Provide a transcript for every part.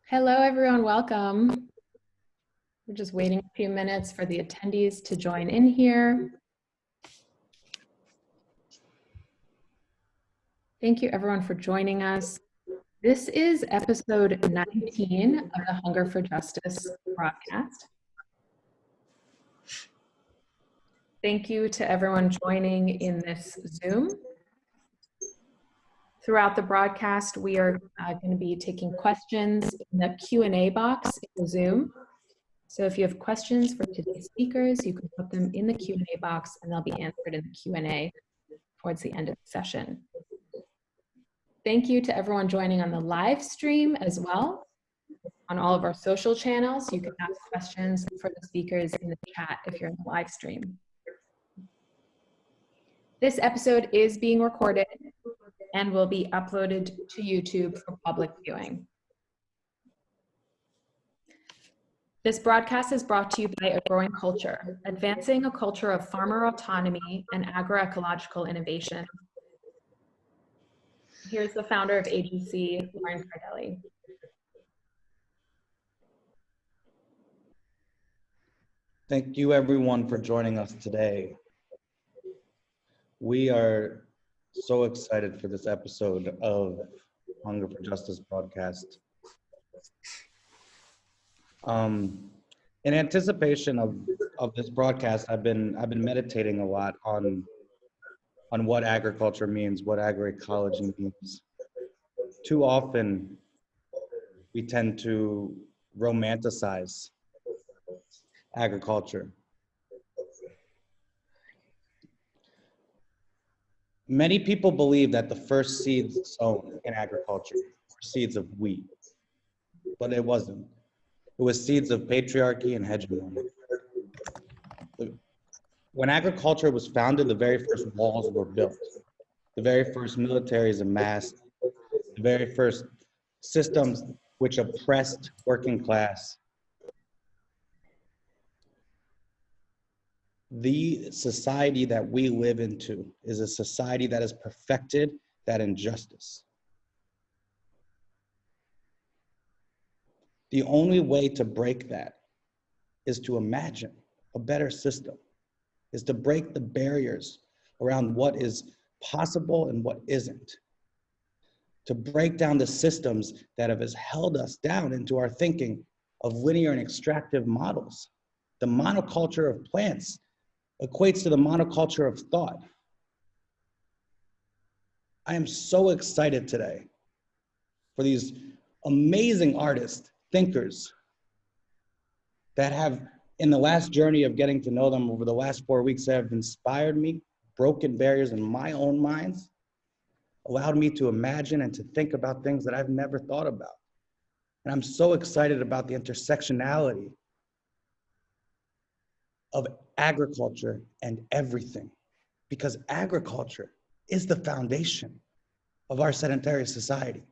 Hello, everyone. Welcome. We're just waiting a few minutes for the attendees to join in here. Thank you, everyone, for joining us. This is episode 19 of the Hunger for Justice broadcast. Thank you to everyone joining in this Zoom. Throughout the broadcast, we are going to be taking questions in the Q&A box in the Zoom. So if you have questions for today's speakers, you can put them in the Q&A box and they'll be answered in the Q&A towards the end of the session. Thank you to everyone joining on the live stream as well. On all of our social channels, you can ask questions for the speakers in the chat if you're in the live stream. This episode is being recorded and will be uploaded to YouTube for public viewing. This broadcast is brought to you by A Growing Culture, advancing a culture of farmer autonomy and agroecological innovation. Here's the founder of AGC, Lauren Cardelli. Thank you everyone for joining us today. We are so excited for this episode of Hunger for Justice broadcast. In anticipation of this broadcast, I've been meditating a lot on what agriculture means, what agroecology means. Too often, we tend to romanticize agriculture. Many people believe that the first seeds sown in agriculture were seeds of wheat, but it wasn't. It was seeds of patriarchy and hegemony. When agriculture was founded, the very first walls were built. The very first militaries amassed. The very first systems which oppressed working class. The society that we live into is a society that has perfected that injustice. The only way to break that is to imagine a better system, is to break the barriers around what is possible and what isn't, to break down the systems that have held us down into our thinking of linear and extractive models. The monoculture of plants equates to the monoculture of thought. I am so excited today for these amazing artists, thinkers, that have, in the last journey of getting to know them over the last 4 weeks, have inspired me, broken barriers in my own minds, allowed me to imagine and to think about things that I've never thought about. And I'm so excited about the intersectionality of agriculture and everything, because agriculture is the foundation of our sedentary society.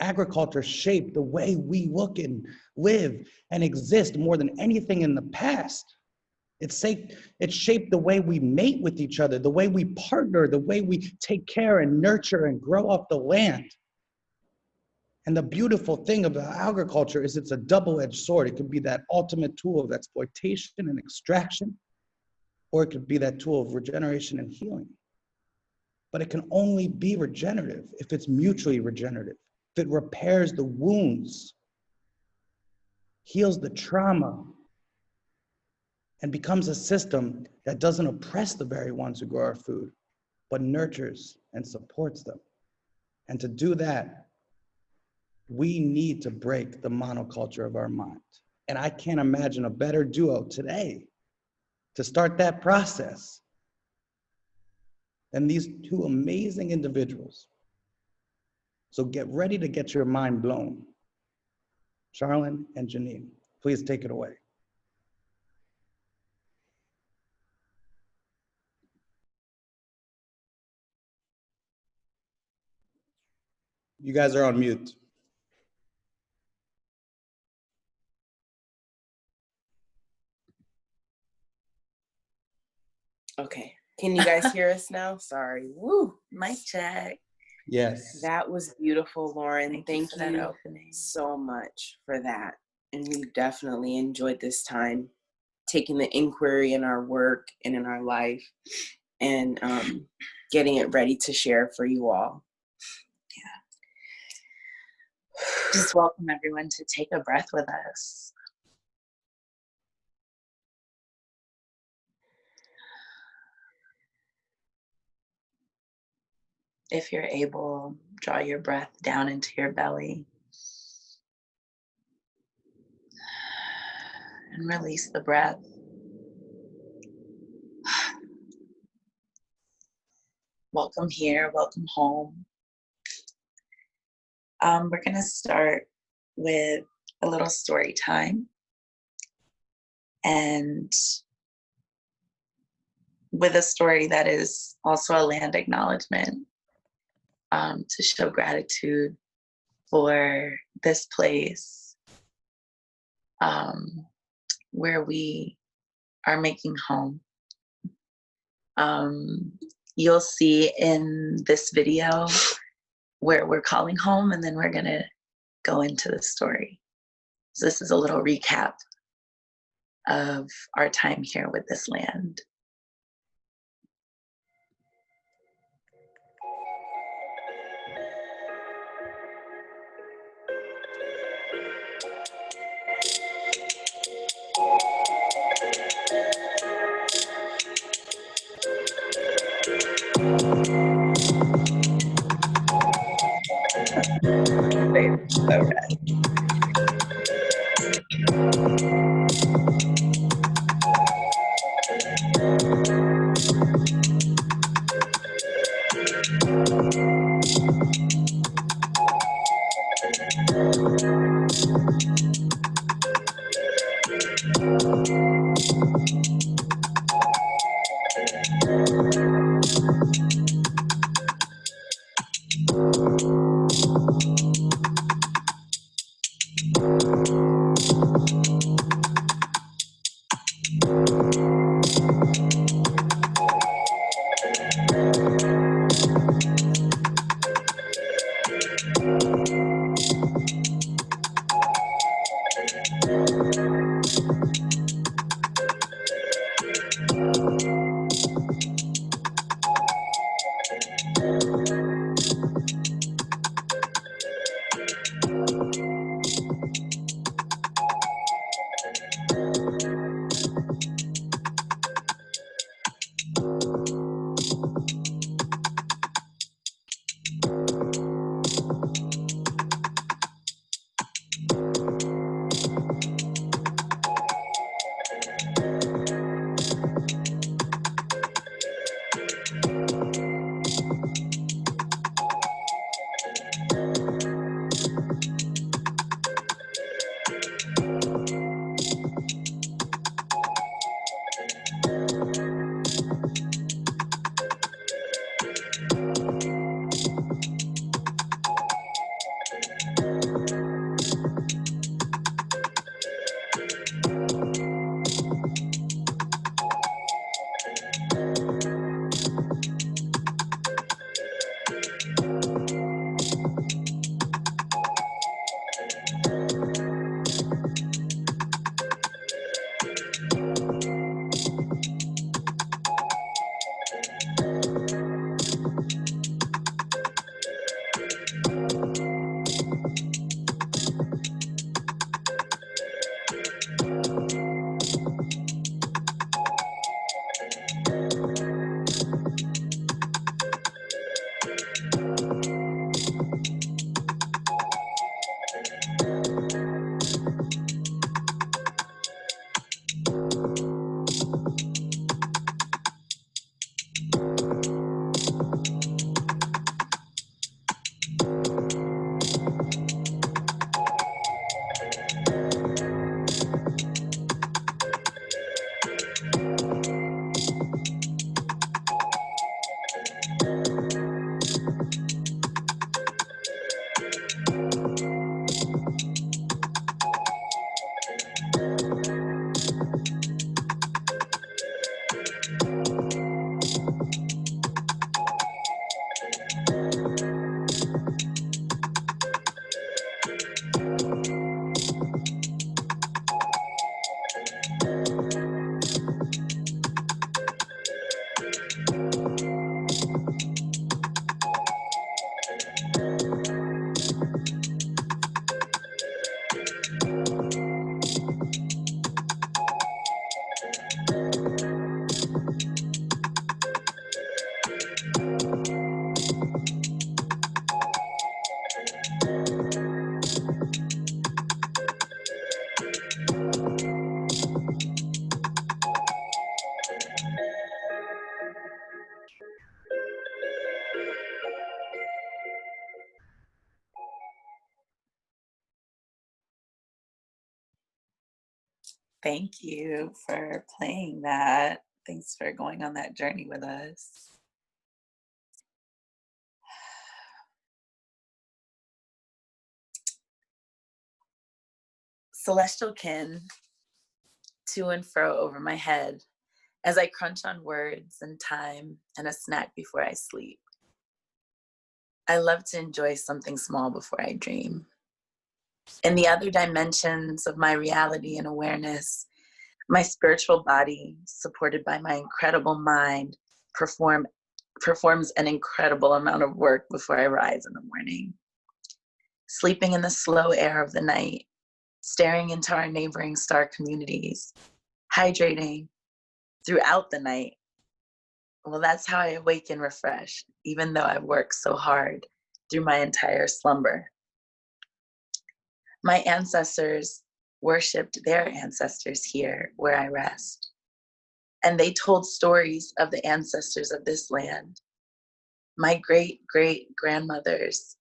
Agriculture shaped the way we look and live and exist more than anything in the past. It shaped the way we mate with each other, the way we partner, the way we take care and nurture and grow up the land. And the beautiful thing about agriculture is it's a double-edged sword. It could be that ultimate tool of exploitation and extraction, or it could be that tool of regeneration and healing. But it can only be regenerative if it's mutually regenerative, if it repairs the wounds, heals the trauma, and becomes a system that doesn't oppress the very ones who grow our food, but nurtures and supports them. And to do that, we need to break the monoculture of our mind. And I can't imagine a better duo today to start that process than these two amazing individuals. So get ready to get your mind blown. Charlene and Janine, please take it away. You guys are on mute. Okay, can you guys hear us now? Sorry, woo, mic check. Yes. That was beautiful, Lauren. Thank for that you opening. so much for that. And we definitely enjoyed this time taking the inquiry in our work and in our life and getting it ready to share for you all. Just welcome everyone to take a breath with us. If you're able, draw your breath down into your belly and release the breath. Welcome here, welcome home. We're gonna start with a little story time, and with a story that is also a land acknowledgement, to show gratitude for this place where we are making home. You'll see in this video where we're calling home, and then we're gonna go into the story. So this is a little recap of our time here with this land. All right. Thank you for playing that. Thanks for going on that journey with us. Celestial kin to and fro over my head as I crunch on words and time and a snack before I sleep. I love to enjoy something small before I dream. In the other dimensions of my reality and awareness, my spiritual body, supported by my incredible mind, performs an incredible amount of work before I rise in the morning. Sleeping in the slow air of the night, staring into our neighboring star communities, hydrating throughout the night. Well, that's how I awaken refreshed, even though I've worked so hard through my entire slumber. My ancestors worshipped their ancestors here where I rest. And they told stories of the ancestors of this land. My great-great-grandmothers,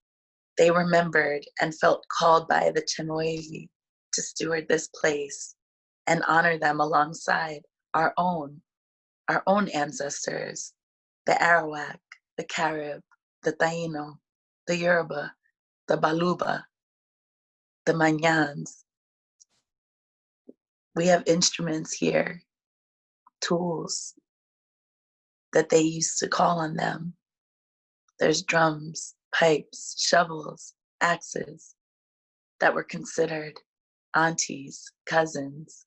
they remembered and felt called by the Chemehuevi to steward this place and honor them alongside our own ancestors, the Arawak, the Carib, the Taino, the Yoruba, the Baluba, the Manyans. We have instruments here, tools that they used to call on them. There's drums, pipes, shovels, axes that were considered aunties, cousins.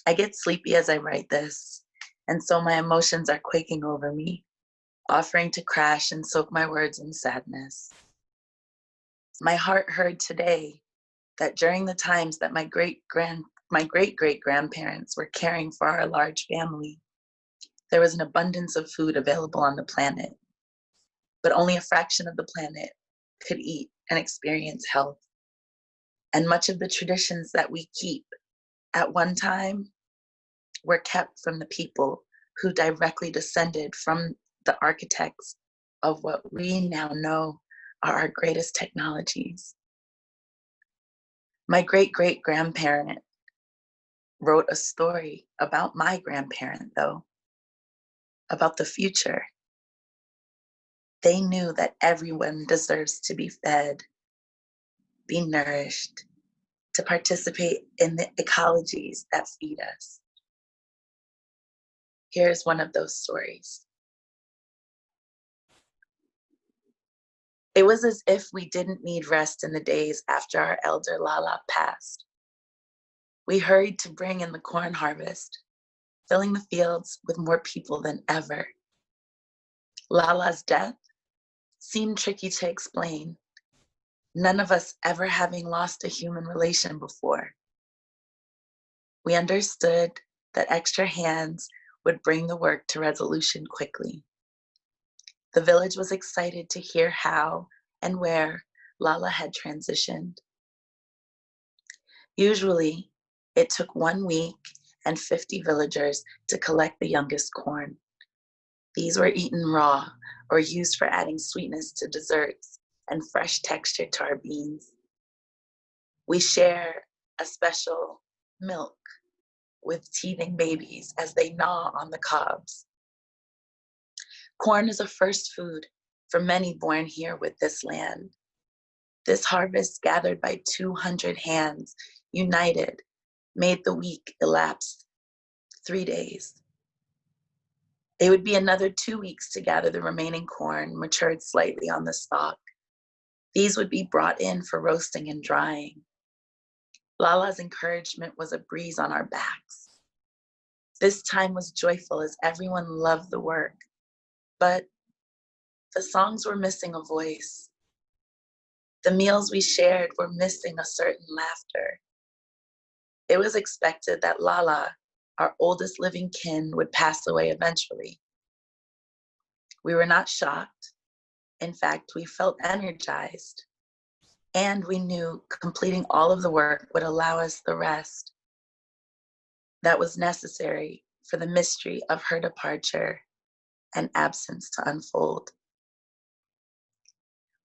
I get sleepy as I write this, and so my emotions are quaking over me, offering to crash and soak my words in sadness. My heart heard today that during the times that my great-great-grandparents were caring for our large family, there was an abundance of food available on the planet, but only a fraction of the planet could eat and experience health. And much of the traditions that we keep at one time were kept from the people who directly descended from the architects of what we now know are our greatest technologies. My great-great-grandparent wrote a story about my grandparent, though, about the future. They knew that everyone deserves to be fed, be nourished, to participate in the ecologies that feed us. Here's one of those stories. It was as if we didn't need rest in the days after our elder Lala passed. We hurried to bring in the corn harvest, filling the fields with more people than ever. Lala's death seemed tricky to explain, none of us ever having lost a human relation before. We understood that extra hands would bring the work to resolution quickly. The village was excited to hear how and where Lala had transitioned. Usually, it took 1 week and 50 villagers to collect the youngest corn. These were eaten raw or used for adding sweetness to desserts and fresh texture to our beans. We share a special milk with teething babies as they gnaw on the cobs. Corn is a first food for many born here with this land. This harvest, gathered by 200 hands, united, made the week elapse 3 days. It would be another 2 weeks to gather the remaining corn, matured slightly on the stalk. These would be brought in for roasting and drying. Lala's encouragement was a breeze on our backs. This time was joyful as everyone loved the work, but the songs were missing a voice. The meals we shared were missing a certain laughter. It was expected that Lala, our oldest living kin, would pass away eventually. We were not shocked. In fact, we felt energized. And we knew completing all of the work would allow us the rest that was necessary for the mystery of her departure and absence to unfold.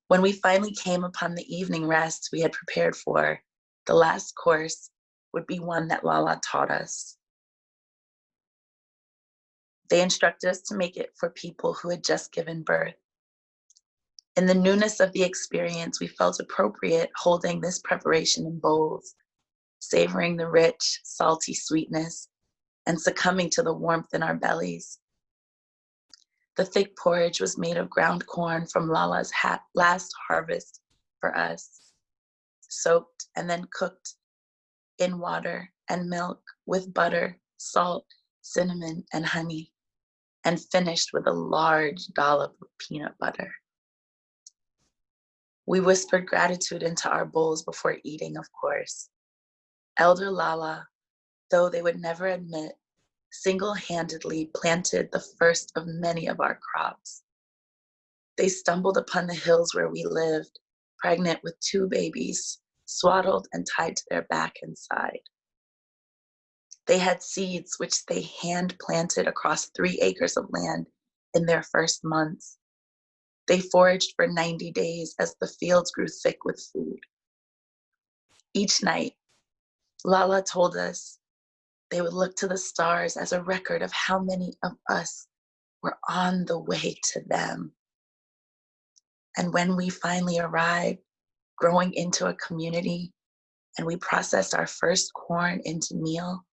When we finally came upon the evening rest we had prepared for, the last course would be one that Lala taught us. They instructed us to make it for people who had just given birth. In the newness of the experience, we felt appropriate holding this preparation in bowls, savoring the rich, salty sweetness, and succumbing to the warmth in our bellies. The thick porridge was made of ground corn from Lala's last harvest for us, soaked and then cooked in water and milk with butter, salt, cinnamon, and honey, and finished with a large dollop of peanut butter. We whispered gratitude into our bowls before eating, of course. Elder Lala, though they would never admit, single-handedly planted the first of many of our crops. They stumbled upon the hills where we lived, pregnant with 2 babies, swaddled and tied to their back and side. They had seeds which they hand-planted across 3 acres of land in their first months. They foraged for 90 days as the fields grew thick with food. Each night, Lala told us they would look to the stars as a record of how many of us were on the way to them. And when we finally arrived, growing into a community, and we processed our first corn into meal,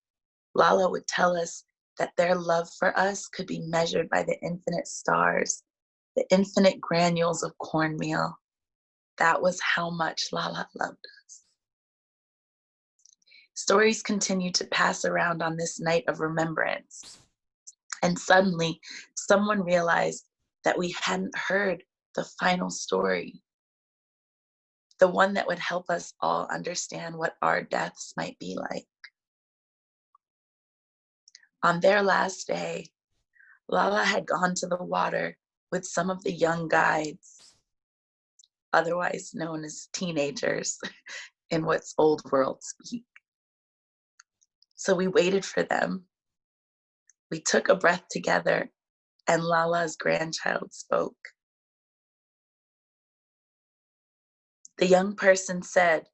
Lala would tell us that their love for us could be measured by the infinite stars, the infinite granules of cornmeal. That was how much Lala loved us. Stories continued to pass around on this night of remembrance. And suddenly, someone realized that we hadn't heard the final story, the one that would help us all understand what our deaths might be like. On their last day, Lala had gone to the water with some of the young guides, otherwise known as teenagers in what's old world speak. So we waited for them. We took a breath together, and Lala's grandchild spoke. The young person said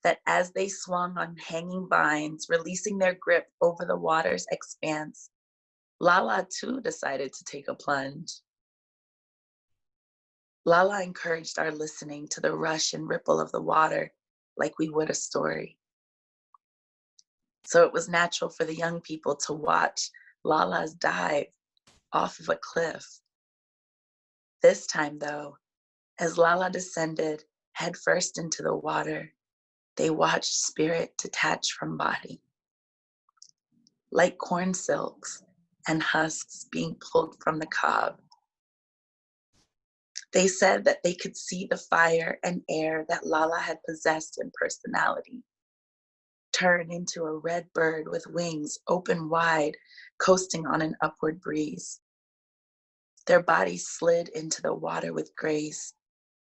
that as they swung on hanging vines, releasing their grip over the water's expanse, Lala too decided to take a plunge. Lala encouraged our listening to the rush and ripple of the water like we would a story. So it was natural for the young people to watch Lala's dive off of a cliff. This time, though, as Lala descended headfirst into the water, they watched spirit detach from body, like corn silks and husks being pulled from the cob. They said that they could see the fire and air that Lala had possessed in personality turn into a red bird with wings open wide, coasting on an upward breeze. Their bodies slid into the water with grace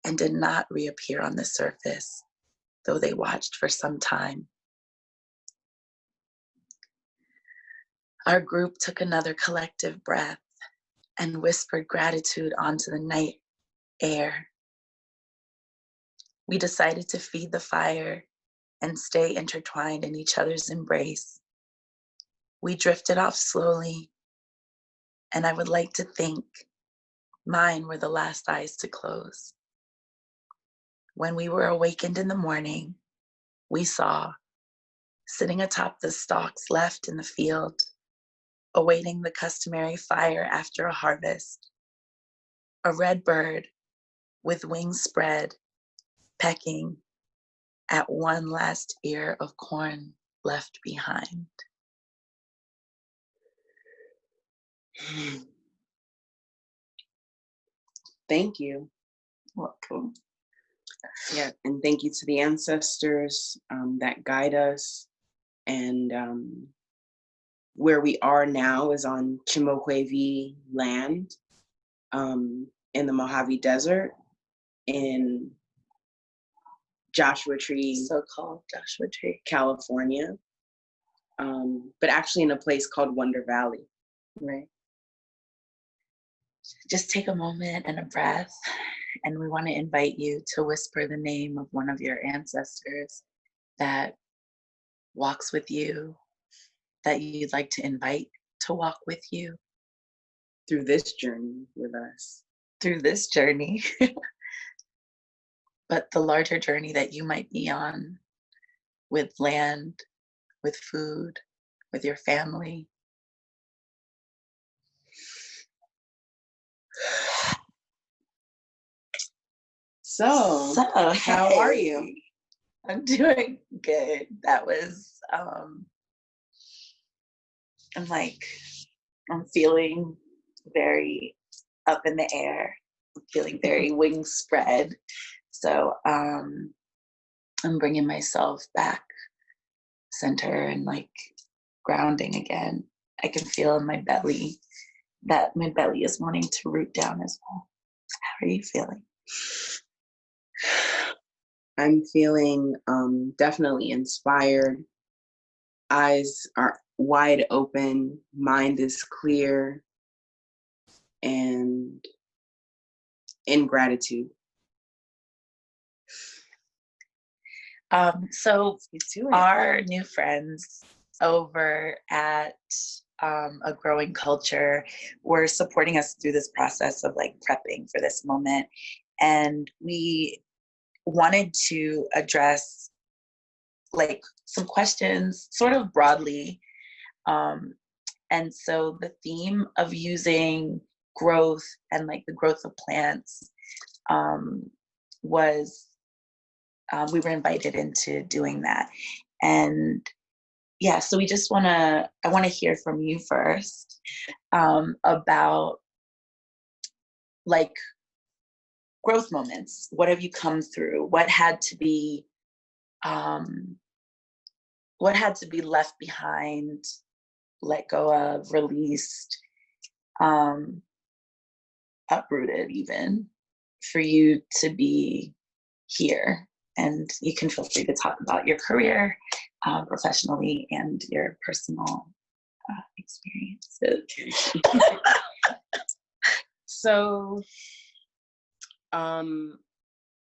and did not reappear on the surface, though they watched for some time. Our group took another collective breath and whispered gratitude onto the night air. We decided to feed the fire and stay intertwined in each other's embrace. We drifted off slowly, and I would like to think mine were the last eyes to close. When we were awakened in the morning, we saw, sitting atop the stalks left in the field, awaiting the customary fire after a harvest, a red bird with wings spread, pecking at one last ear of corn left behind. Thank you. Welcome. Yeah, and thank you to the ancestors that guide us. And where we are now is on Chemehuevi land in the Mojave Desert in Joshua Tree, So-called Joshua Tree, California, but actually in a place called Wonder Valley. right? Just take a moment and a breath, and we want to invite you to whisper the name of one of your ancestors that walks with you that you'd like to invite to walk with you through this journey with us. through this journey, but the larger journey that you might be on with land, with food, with your family. So, how are you? I'm doing good. That was, I'm feeling very up in the air. I'm feeling very wings spread. So I'm bringing myself back center and like grounding again. I can feel in my belly that my belly is wanting to root down as well. How are you feeling? I'm feeling definitely inspired. Eyes are wide open, mind is clear, and in gratitude. So our new friends over at A Growing Culture were supporting us through this process of like prepping for this moment. And we wanted to address like some questions sort of broadly. And so the theme of using growth and like the growth of plants was we were invited into doing that. And yeah, so I want to hear from you first about like growth moments. What have you come through? What had to be left behind, let go of, released, uprooted even, for you to be here? And you can feel free to talk about your career professionally and your personal experiences. So,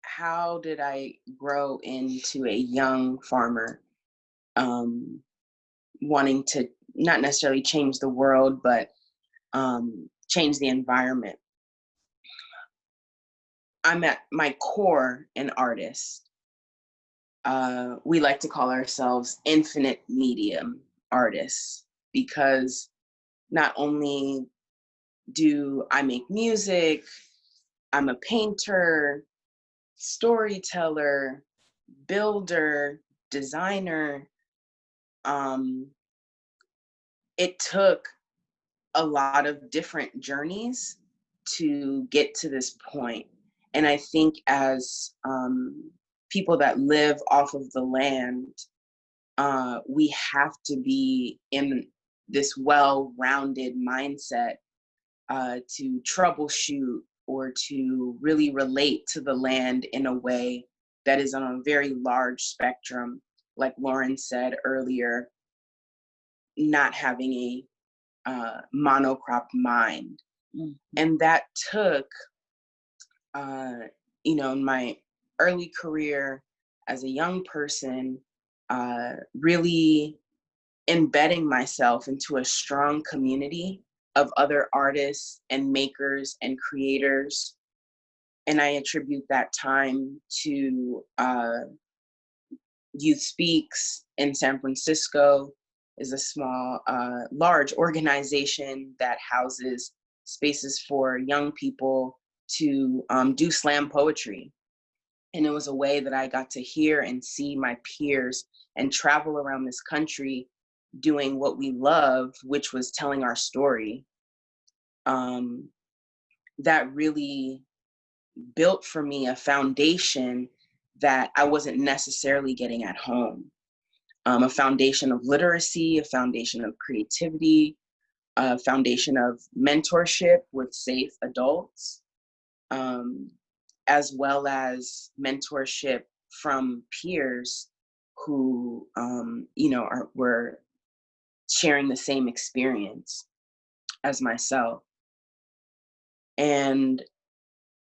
how did I grow into a young farmer, wanting to not necessarily change the world, but change the environment? I'm at my core an artist. We like to call ourselves infinite medium artists because not only do I make music, I'm a painter, storyteller, builder, designer. It took a lot of different journeys to get to this point. And I think as people that live off of the land, we have to be in this well-rounded mindset to troubleshoot or to really relate to the land in a way that is on a very large spectrum, like Lauren said earlier, not having a monocrop mind. Mm-hmm. And that took, in my early career as a young person, really embedding myself into a strong community of other artists and makers and creators. And I attribute that time to Youth Speaks in San Francisco, is a small, large organization that houses spaces for young people to do slam poetry. And it was a way that I got to hear and see my peers and travel around this country doing what we love, which was telling our story. That really built for me a foundation that I wasn't necessarily getting at home. A foundation of literacy, a foundation of creativity, a foundation of mentorship with safe adults, as well as mentorship from peers who, were sharing the same experience as myself. And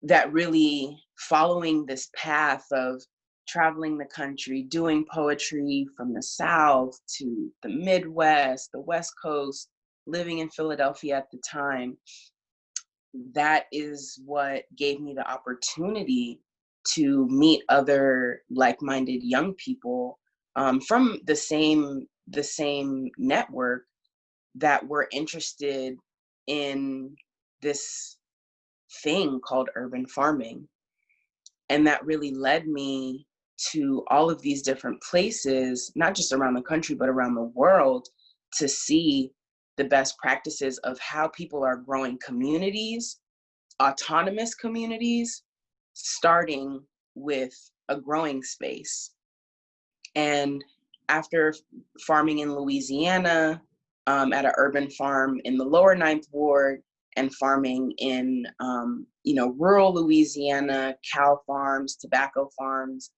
that really following this path of traveling the country, doing poetry from the South to the Midwest, the West Coast, living in Philadelphia at the time, that is what gave me the opportunity to meet other like-minded young people from the same network that were interested in this thing called urban farming. And that really led me to all of these different places, not just around the country, but around the world, to see the best practices of how people are growing communities, autonomous communities, starting with a growing space. And after farming in Louisiana, at an urban farm in the lower Ninth Ward, and farming in rural Louisiana, cow farms, tobacco farms,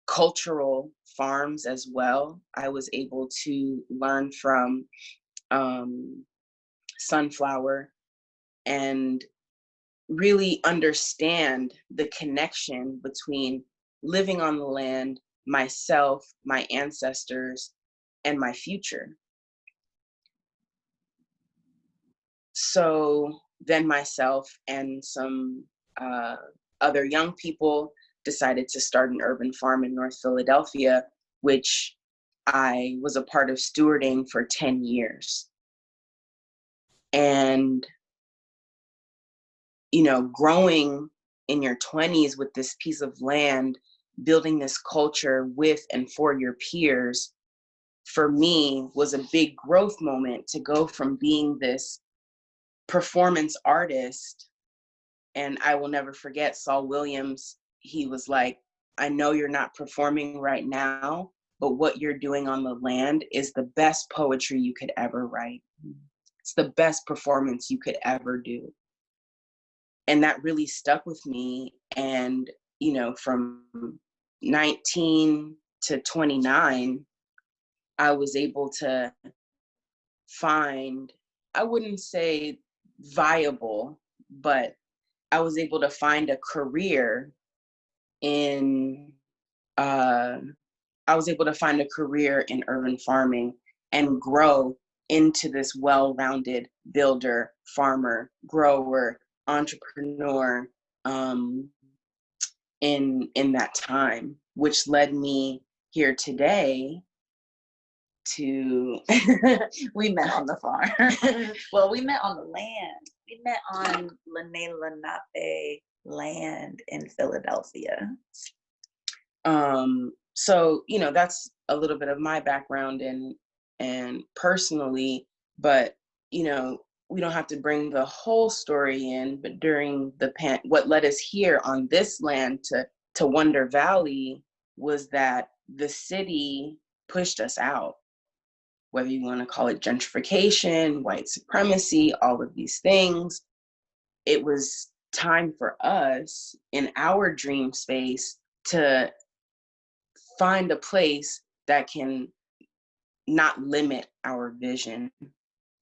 cultural farms as well, I was able to learn from Sunflower and really understand the connection between living on the land, myself, my ancestors, and my future. So then myself and some other young people decided to start an urban farm in North Philadelphia, which I was a part of stewarding for 10 years. And, growing in your 20s with this piece of land, building this culture with and for your peers, for me was a big growth moment to go from being this performance artist. And I will never forget Saul Williams. He was like, I know you're not performing right now, but what you're doing on the land is the best poetry you could ever write. It's the best performance you could ever do. And that really stuck with me. And, from 19 to 29, I was able to find, I wouldn't say viable, but I was able to find a career in urban farming and grow into this well-rounded builder, farmer, grower, entrepreneur in that time, which led me here today to we met on the farm. Well, we met on the land. We met on Lene Lenape land in Philadelphia. So, that's a little bit of my background and personally, but, we don't have to bring the whole story in, but during what led us here on this land to Wonder Valley was that the city pushed us out. Whether you want to call it gentrification, white supremacy, all of these things, it was time for us in our dream space to find a place that can not limit our vision,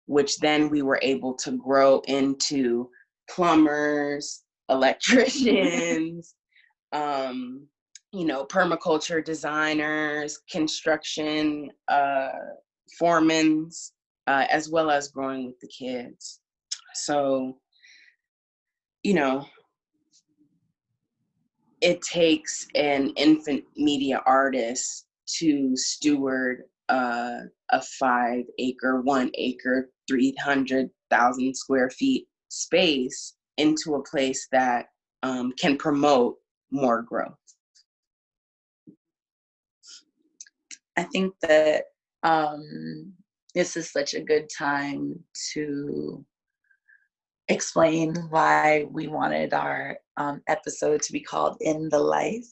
which then we were able to grow into plumbers, electricians, permaculture designers, construction foremans, as well as growing with the kids. So, it takes an infant media artist to steward a 5-acre, 1 acre, 300,000 square feet space into a place that can promote more growth. I think that this is such a good time to explain why we wanted our episode to be called In the Life.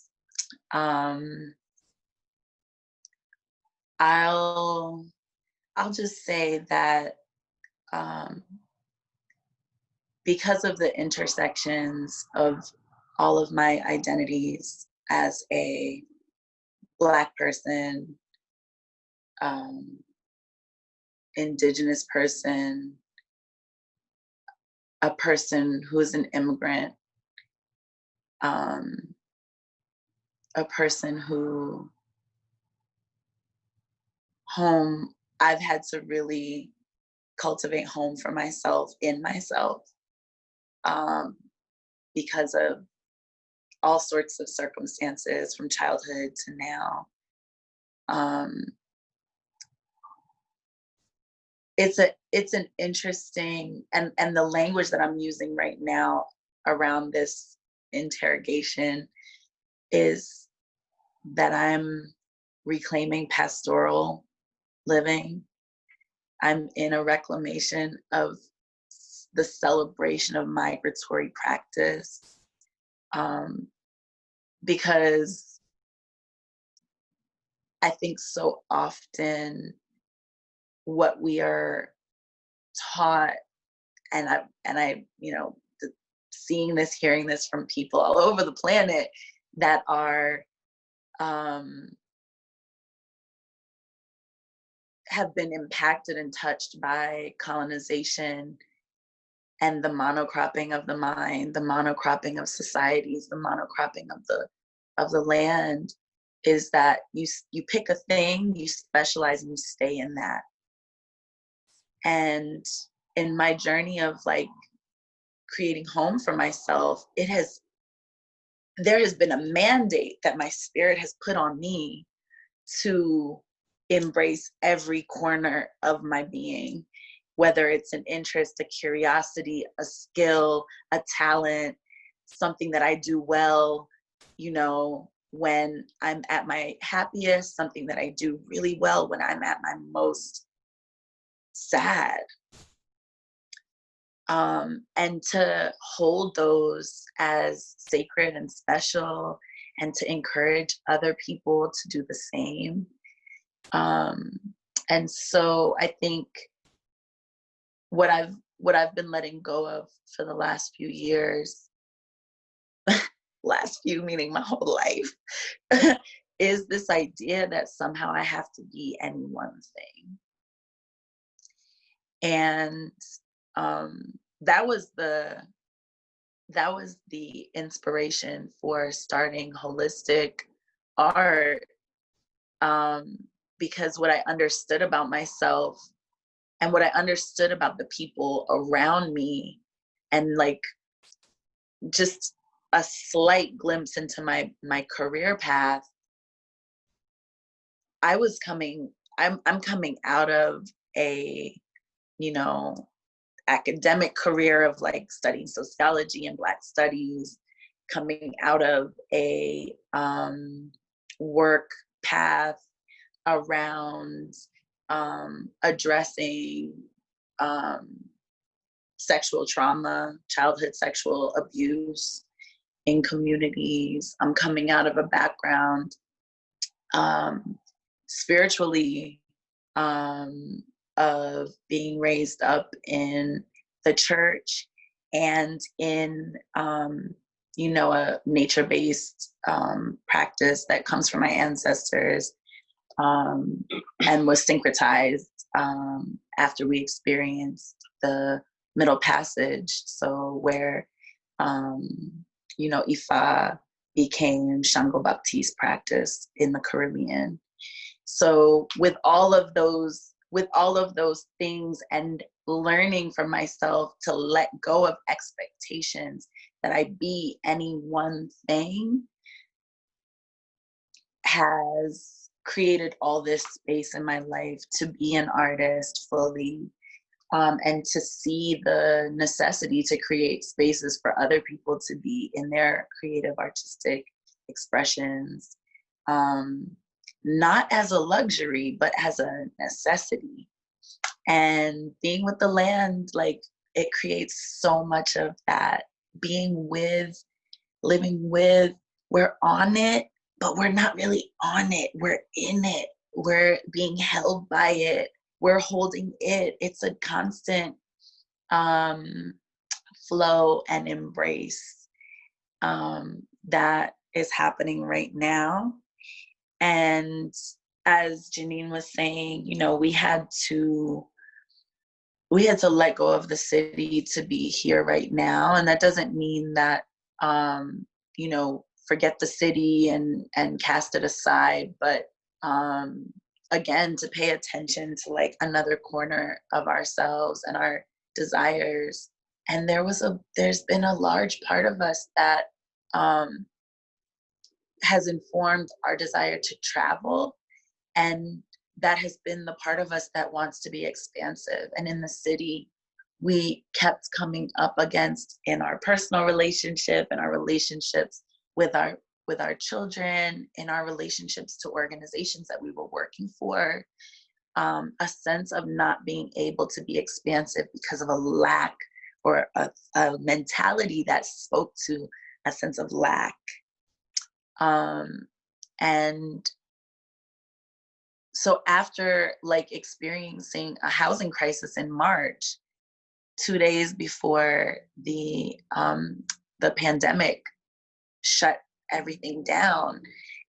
I'll just say that because of the intersections of all of my identities as a Black person, Indigenous person, a person who is an immigrant, a person who I've had to really cultivate home for myself in myself, because of all sorts of circumstances from childhood to now. It's an interesting, and the language that I'm using right now around this interrogation is that I'm reclaiming pastoral living. I'm in a reclamation of the celebration of migratory practice, because I think so often what we are taught, and I, seeing this, hearing this from people all over the planet that are have been impacted and touched by colonization and the monocropping of the mind, the monocropping of societies, the monocropping of the land, is that you pick a thing, you specialize, and you stay in that. And in my journey of like creating home for myself, there has been a mandate that my spirit has put on me to embrace every corner of my being, whether it's an interest, a curiosity, a skill, a talent, something that I do well, when I'm at my happiest, something that I do really well when I'm at my most sad. And to hold those as sacred and special, and to encourage other people to do the same. And so I think what I've been letting go of for the last few years, last few meaning my whole life, is this idea that somehow I have to be any one thing. And that was the inspiration for starting holistic art, because what I understood about myself and what I understood about the people around me, and like just a slight glimpse into my career path, I'm coming out of a academic career of like studying sociology and Black studies, coming out of a work path around addressing sexual trauma, childhood sexual abuse in communities. I'm coming out of a background spiritually, of being raised up in the church and in a nature-based practice that comes from my ancestors, and was syncretized after we experienced the Middle Passage. So where Ifa became Shango Baptiste practice in the Caribbean. So with all of those things, and learning for myself to let go of expectations that I be any one thing, has created all this space in my life to be an artist fully, and to see the necessity to create spaces for other people to be in their creative artistic expressions, not as a luxury, but as a necessity. And being with the land, like, it creates so much of that. Being with, living with, we're on it, but we're not really on it. We're in it. We're being held by it. We're holding it. It's a constant flow and embrace that is happening right now. And as Janine was saying, we had to let go of the city to be here right now. And that doesn't mean that, forget the city and cast it aside, but again, to pay attention to like another corner of ourselves and our desires. And there's been a large part of us that has informed our desire to travel, and that has been the part of us that wants to be expansive. And in the city, we kept coming up against, in our personal relationship, in our relationships with our children, in our relationships to organizations that we were working for, a sense of not being able to be expansive because of a lack, or a mentality that spoke to a sense of lack. And so after like experiencing a housing crisis in March, 2 days before the pandemic shut everything down,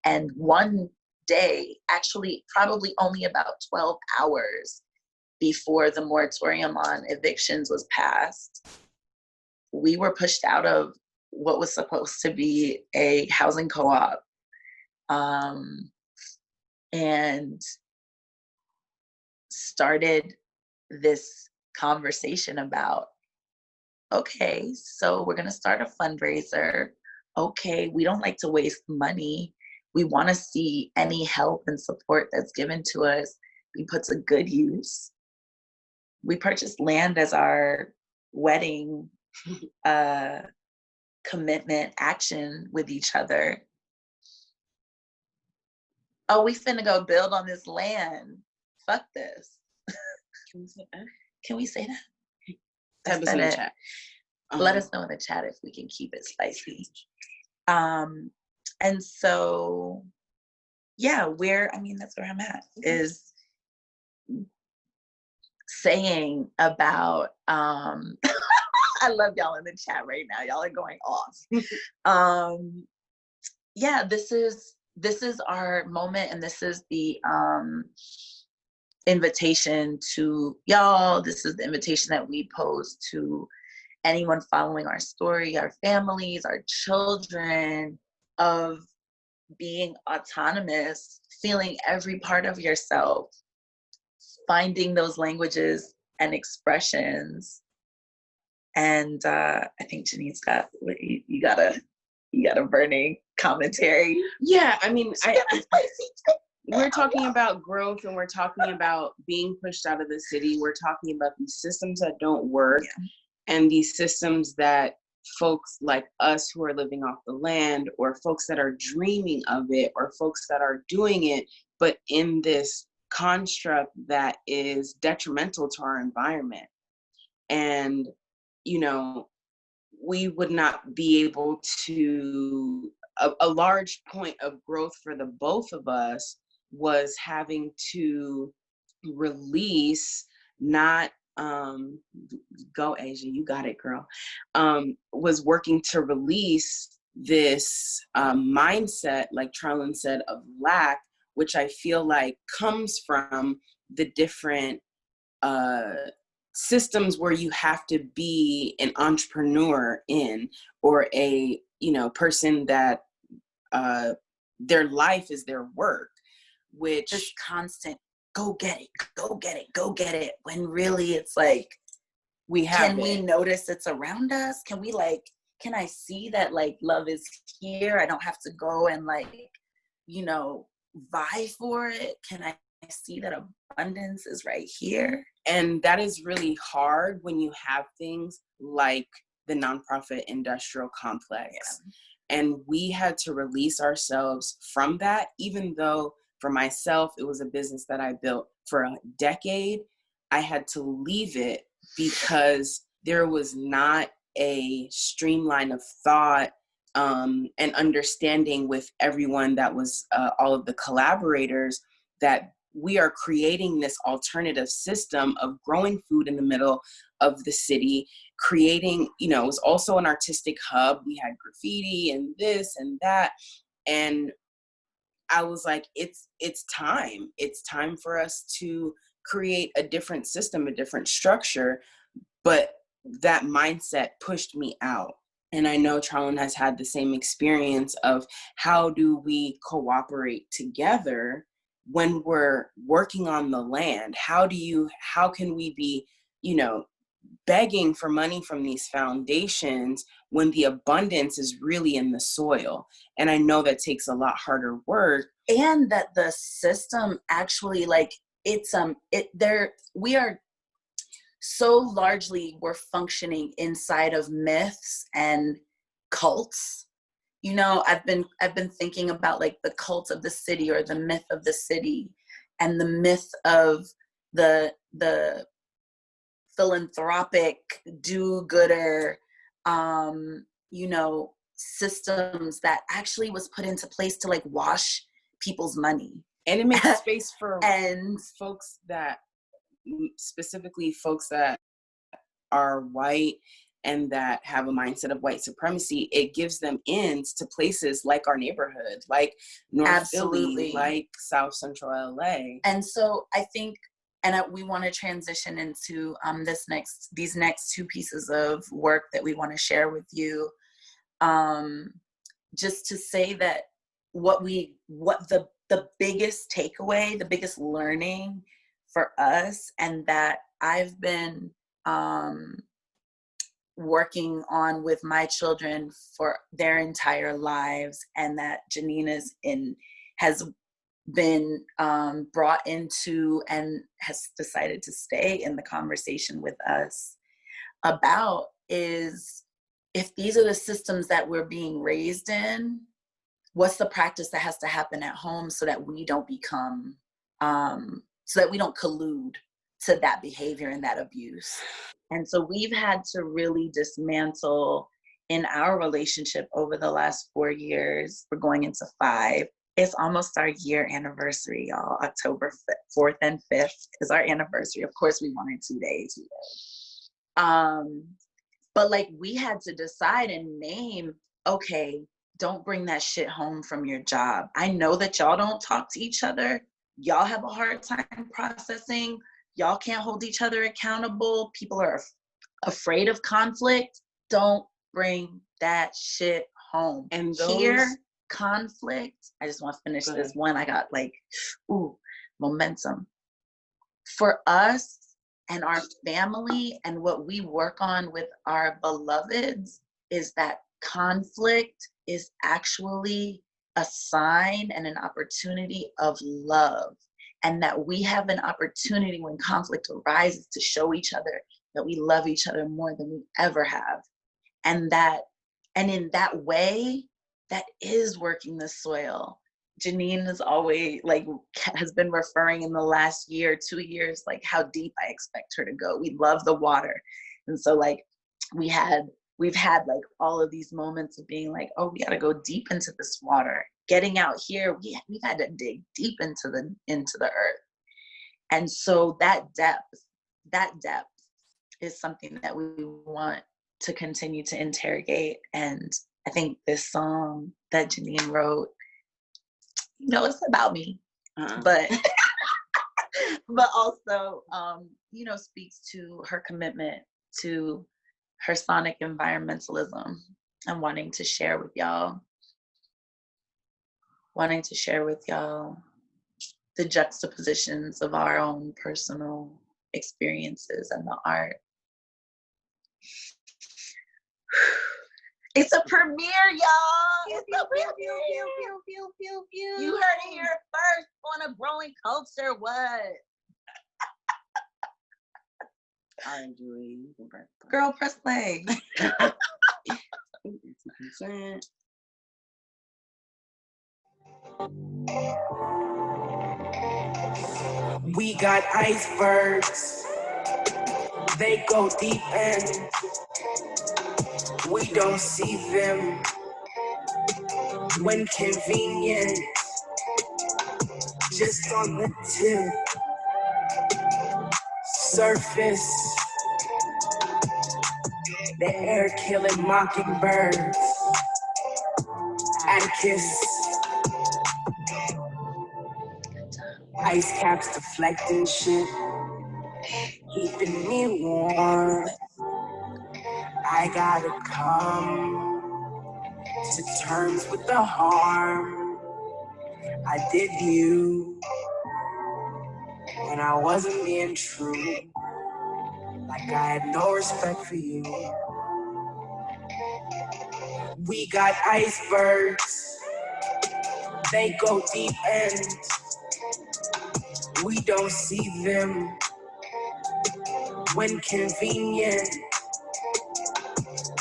and one day, actually probably only about 12 hours before the moratorium on evictions was passed, we were pushed out of what was supposed to be a housing co-op, and started this conversation about, okay, so we're going to start a fundraiser. Okay, we don't like to waste money. We want to see any help and support that's given to us be put to good use. We purchased land as our wedding commitment action with each other. Oh, we finna go build on this land. Fuck this. Can we say that? Can we say that? Type us in the chat. Let us know in the chat if we can keep it spicy. And so, yeah, that's where I'm at, is saying about, I love y'all in the chat right now. Y'all are going off. Yeah, this is our moment, and this is the invitation to y'all. This is the invitation that we pose to anyone following our story, our families, our children, of being autonomous, feeling every part of yourself, finding those languages and expressions. And I think Janine's got, you got a burning commentary. Yeah, I mean, we're talking about growth, and we're talking about being pushed out of the city. We're talking about these systems that don't work, and these systems that folks like us who are living off the land, or folks that are dreaming of it, or folks that are doing it, but in this construct that is detrimental to our environment. And, we would not be able to, a large point of growth for the both of us was having to release, not, go Asia, you got it, girl, was working to release this mindset, like Charlene said, of lack, which I feel like comes from the different systems where you have to be an entrepreneur in, or a person that their life is their work, which just constant go get it, when really it's like, can we notice it's around us? Can I see that like love is here? I don't have to go and vie for it. Can I see that abundance is right here? And that is really hard when you have things like the nonprofit industrial complex. Yeah. And we had to release ourselves from that, even though for myself, it was a business that I built for a decade. I had to leave it because there was not a streamline of thought and understanding with everyone that was all of the collaborators, that we are creating this alternative system of growing food in the middle of the city, creating, it was also an artistic hub. We had graffiti and this and that. And I was like, it's time. It's time for us to create a different system, a different structure. But that mindset pushed me out. And I know Charlene has had the same experience of how do we cooperate together when we're working on the land? How can we be, begging for money from these foundations when the abundance is really in the soil? And I know that takes a lot harder work. And that the system actually, like, we are so largely, we're functioning inside of myths and cults. I've been thinking about like the cult of the city, or the myth of the city, and the myth of the philanthropic do-gooder, systems that actually was put into place to like wash people's money. And it makes space for and folks that, specifically folks that are white and that have a mindset of white supremacy. It gives them ins to places like our neighborhood, like North Philly, like South Central LA. And so I think, we want to transition into these next two pieces of work that we want to share with you. Just to say that what the biggest takeaway, the biggest learning for us, and that I've been working on with my children for their entire lives, and that Janine has been brought into and has decided to stay in the conversation with us about, is if these are the systems that we're being raised in, what's the practice that has to happen at home so that we don't become, so that we don't collude to that behavior and that abuse. And so we've had to really dismantle in our relationship over the last 4 years. We're going into 5. It's almost our year anniversary, y'all. October 4th and 5th is our anniversary. Of course, we wanted 2 days. But like, we had to decide and name, okay, don't bring that shit home from your job. I know that y'all don't talk to each other. Y'all have a hard time processing. Y'all can't hold each other accountable. People are afraid of conflict. Don't bring that shit home. And Conflict. I just want to finish this one. I got like, momentum. For us and our family, and what we work on with our beloveds, is that conflict is actually a sign and an opportunity of love. And that we have an opportunity when conflict arises to show each other that we love each other more than we ever have. And in that way, that is working the soil. Janine is always has been referring in the last 2 years, like how deep I expect her to go. We love the water. And so like we've had like all of these moments of being like, oh, we got to go deep into this water. Getting out here, we've had to dig deep into the earth. And so that depth is something that we want to continue to interrogate. And I think this song that Janine wrote, it's about me, but also, speaks to her commitment to her sonic environmentalism, and wanting to share with y'all the juxtapositions of our own personal experiences and the art. It's a premiere, y'all. It's a premiere. You heard it here first on A Growing Culture. What? I enjoy. Girl, press play. We got icebergs. They go deep and we don't see them when convenient. Just on the tip, surface. The air killing mockingbirds. Atticus. Ice caps deflecting shit, keeping me warm. I gotta come to terms with the harm I did you when I wasn't being true. Like I had no respect for you. We got icebergs, they go deep and we don't see them when convenient.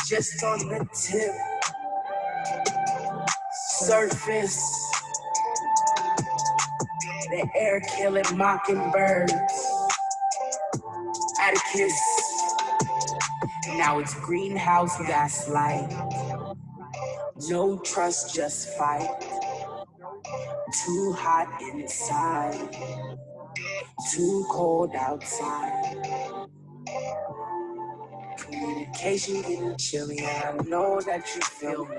Just on the tip, surface, the air killing mockingbirds. Atticus, now it's greenhouse gaslight. No trust, just fight. Too hot inside, too cold outside. Communication getting chilly, and I know that you feel me.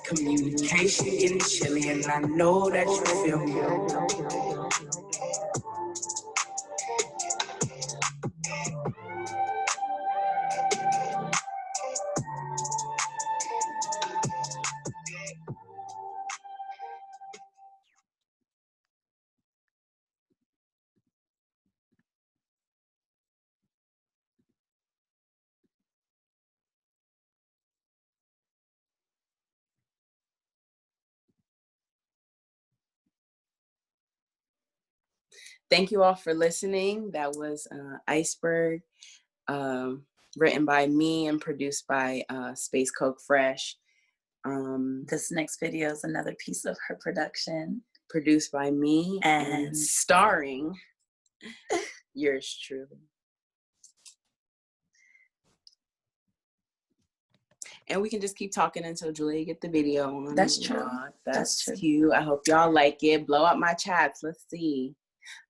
Communication getting chilly, and I know that you feel me. Thank you all for listening. That was Iceberg, written by me and produced by Space Coke Fresh. This next video is another piece of her production. Produced by me And starring yours truly. And we can just keep talking until Julia get the video on. That's true. That's true. cute. I hope y'all like it. Blow up my chats. Let's see.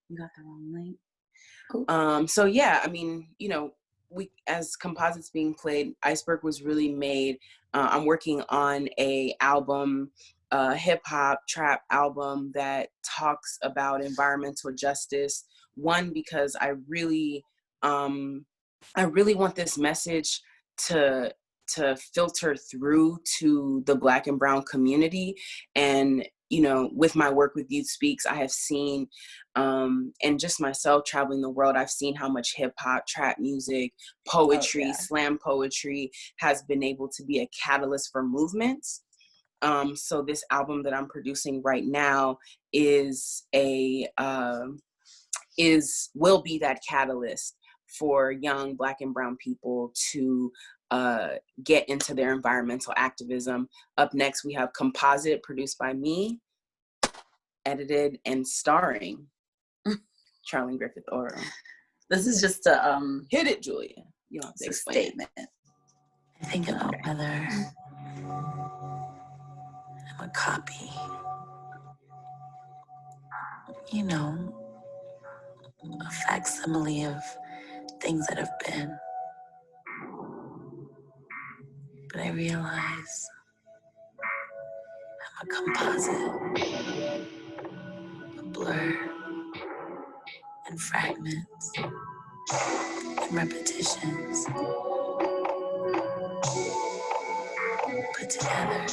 You got the wrong link. Cool. So yeah, I mean, you know, we as composites being played, Iceberg was really made. I'm working on a album, hip hop trap album that talks about environmental justice. One, because I really want this message to filter through to the Black and Brown community. And you know, with my work with Youth Speaks, I have seen, and just myself traveling the world, I've seen how much hip hop, trap music, poetry, slam poetry has been able to be a catalyst for movements. So this album that I'm producing right now will be that catalyst for young Black and Brown people to get into their environmental activism. Up next, we have Composite, produced by me, edited and starring Charlene Griffith Oro. This is just a Hit it, Julia. You don't have to explain statement. I think about whether I'm a copy, you know, a facsimile of things that have been. But I realize I'm a composite, a blur, and fragments, and repetitions put together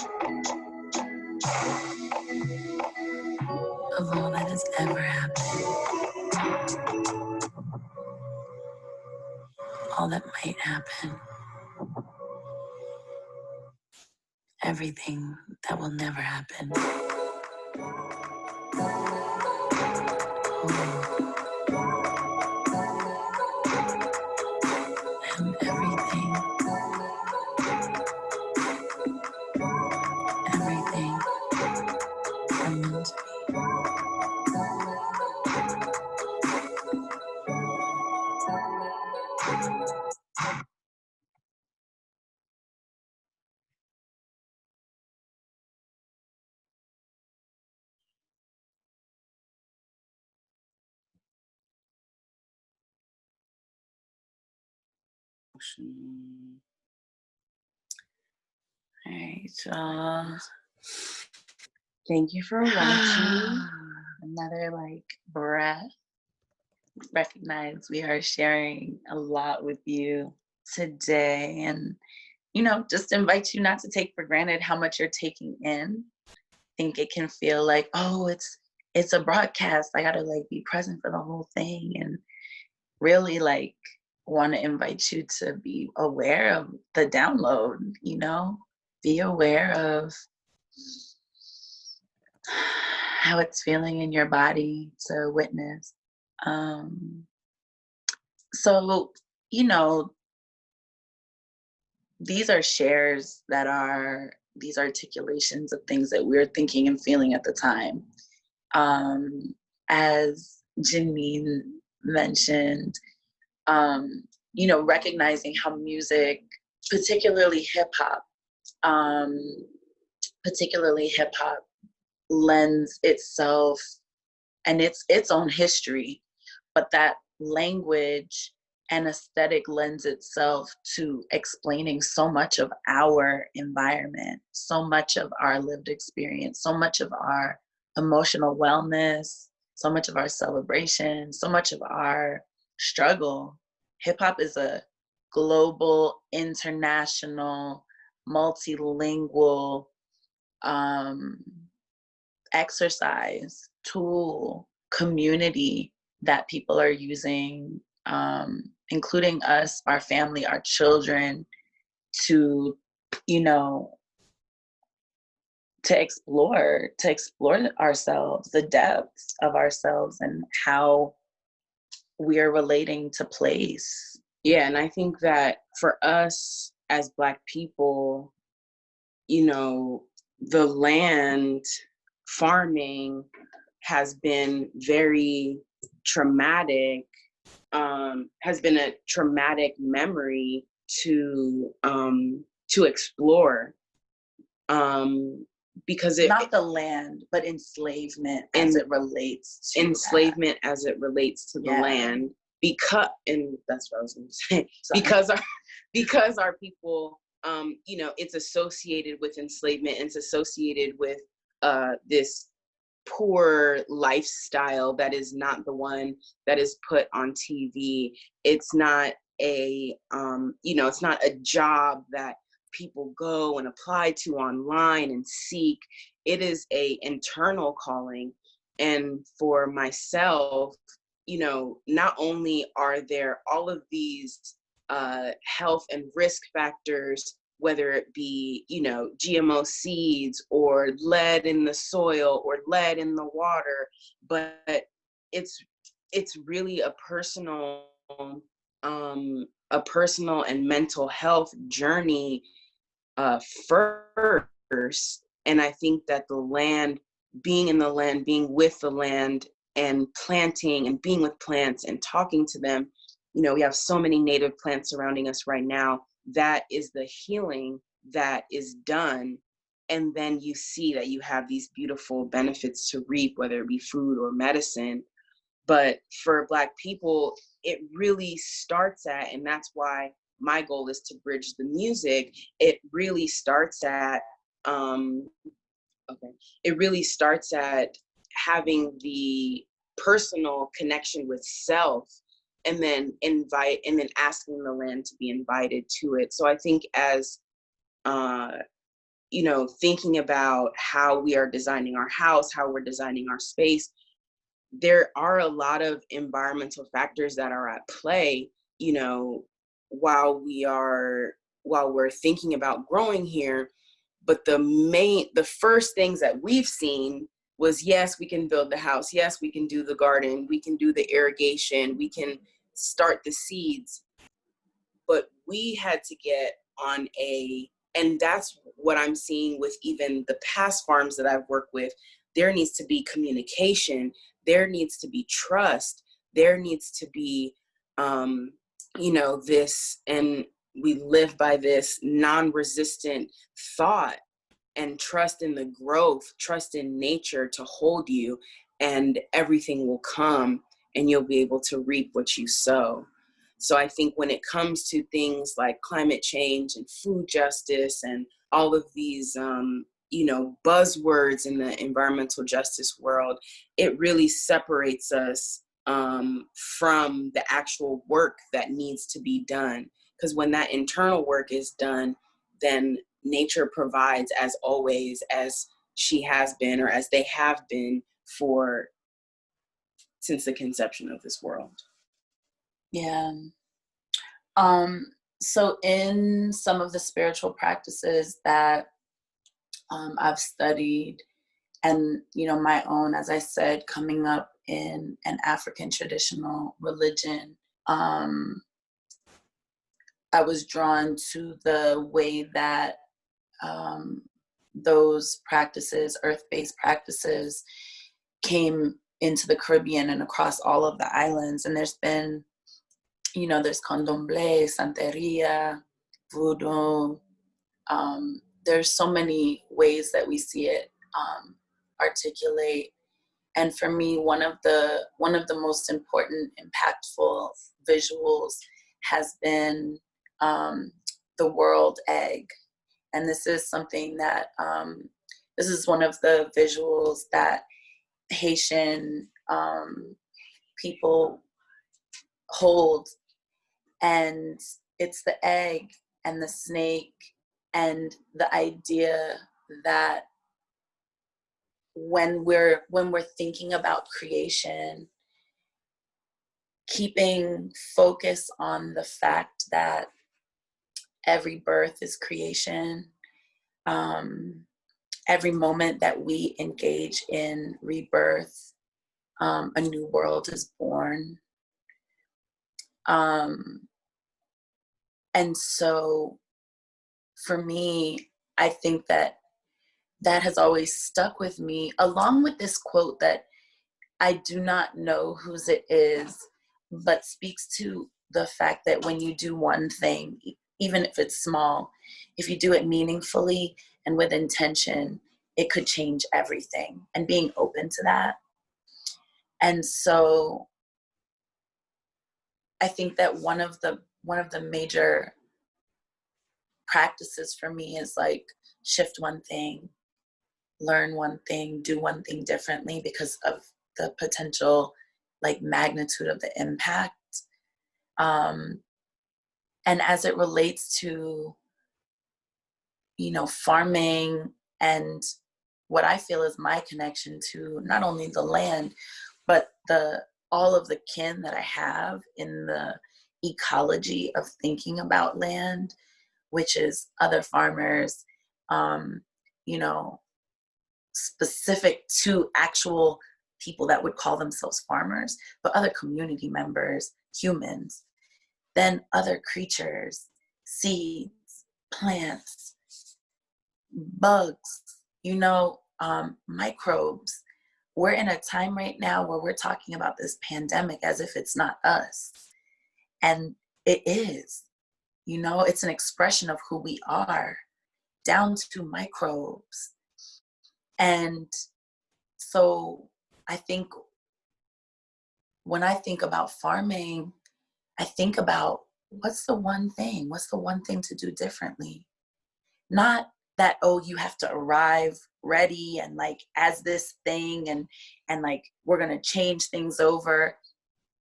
of all that has ever happened, all that might happen, everything that will never happen. And everything are meant to be. All right, y'all. Thank you for watching. Another breath. recognize we are sharing a lot with you today, and just invite you not to take for granted how much you're taking in. I think it can feel like, oh, it's a broadcast, I gotta like be present for the whole thing, and really like want to invite you to be aware of the download, be aware of how it's feeling in your body to witness. So, these are shares that are these articulations of things that we're thinking and feeling at the time. As Janine mentioned, recognizing how music, particularly hip hop, lends itself and its own history, but that language and aesthetic lends itself to explaining so much of our environment, so much of our lived experience, so much of our emotional wellness, so much of our celebration, so much of our struggle. Hip hop is a global, international, multilingual exercise, tool, community that people are using, including us, our family, our children, to explore ourselves, the depths of ourselves, and how we are relating to place. Yeah, and I think that for us as Black people, the land, farming has been very traumatic, has been a traumatic memory to explore, because not the land, but enslavement as it relates to enslavement that. As it relates to the land, and that's what I was going to say. Sorry. because our people, it's associated with enslavement, and it's associated with this poor lifestyle that is not the one that is put on TV. It's not it's not a job that people go and apply to online and seek. It is a internal calling. And for myself, not only are there all of these health and risk factors, whether it be, GMO seeds or lead in the soil or lead in the water, but it's really a personal and mental health journey first. And I think that the land, being in the land, being with the land, and planting and being with plants and talking to them, we have so many native plants surrounding us right now. That is the healing that is done. And then you see that you have these beautiful benefits to reap, whether it be food or medicine. But for Black people, it really starts at, and that's why my goal is to bridge the music. It really starts at, having the personal connection with self, and then asking the land to be invited to it. So I think as, thinking about how we are designing our house, how we're designing our space, there are a lot of environmental factors that are at play, while we're thinking about growing here. But the first things that we've seen was, yes, we can build the house. Yes, we can do the garden. We can do the irrigation. We can start the seeds. But we had to get on and that's what I'm seeing with even the past farms that I've worked with. There needs to be communication. There needs to be trust. There needs to be, this, and we live by this non-resistant thought, and trust in the growth, trust in nature to hold you, and everything will come, and you'll be able to reap what you sow. So I think when it comes to things like climate change and food justice and all of these, buzzwords in the environmental justice world, it really separates us from the actual work that needs to be done. Because when that internal work is done, then nature provides as always, as she has been, or as they have been since the conception of this world. Yeah. So in some of the spiritual practices that I've studied, and my own, as I said, coming up in an African traditional religion, I was drawn to the way that those practices, earth-based practices, came into the Caribbean and across all of the islands. And there's been, there's candomblé, santeria, voodoo. There's so many ways that we see it articulate. And for me, one of the most important, impactful visuals has been the world egg. And this is something that, this is one of the visuals that Haitian people hold. And it's the egg and the snake, and the idea that when we're thinking about creation, keeping focus on the fact that every birth is creation, every moment that we engage in rebirth, a new world is born. And so for me, I think that has always stuck with me, along with this quote that I do not know whose it is, but speaks to the fact that when you do one thing, even if it's small, if you do it meaningfully and with intention, it could change everything, and being open to that. And so I think that one of the major practices for me is like shift one thing, learn one thing, do one thing differently because of the potential like magnitude of the impact. And as it relates to, farming and what I feel is my connection to not only the land, but all of the kin that I have in the ecology of thinking about land, which is other farmers, specific to actual people that would call themselves farmers, but other community members, humans, then other creatures, seeds, plants, bugs, microbes. We're in a time right now where we're talking about this pandemic as if it's not us. And it is, it's an expression of who we are, down to microbes. And so I think when I think about farming, I think about what's the one thing to do differently? Not that, oh, you have to arrive ready and like as this thing and like we're going to change things over.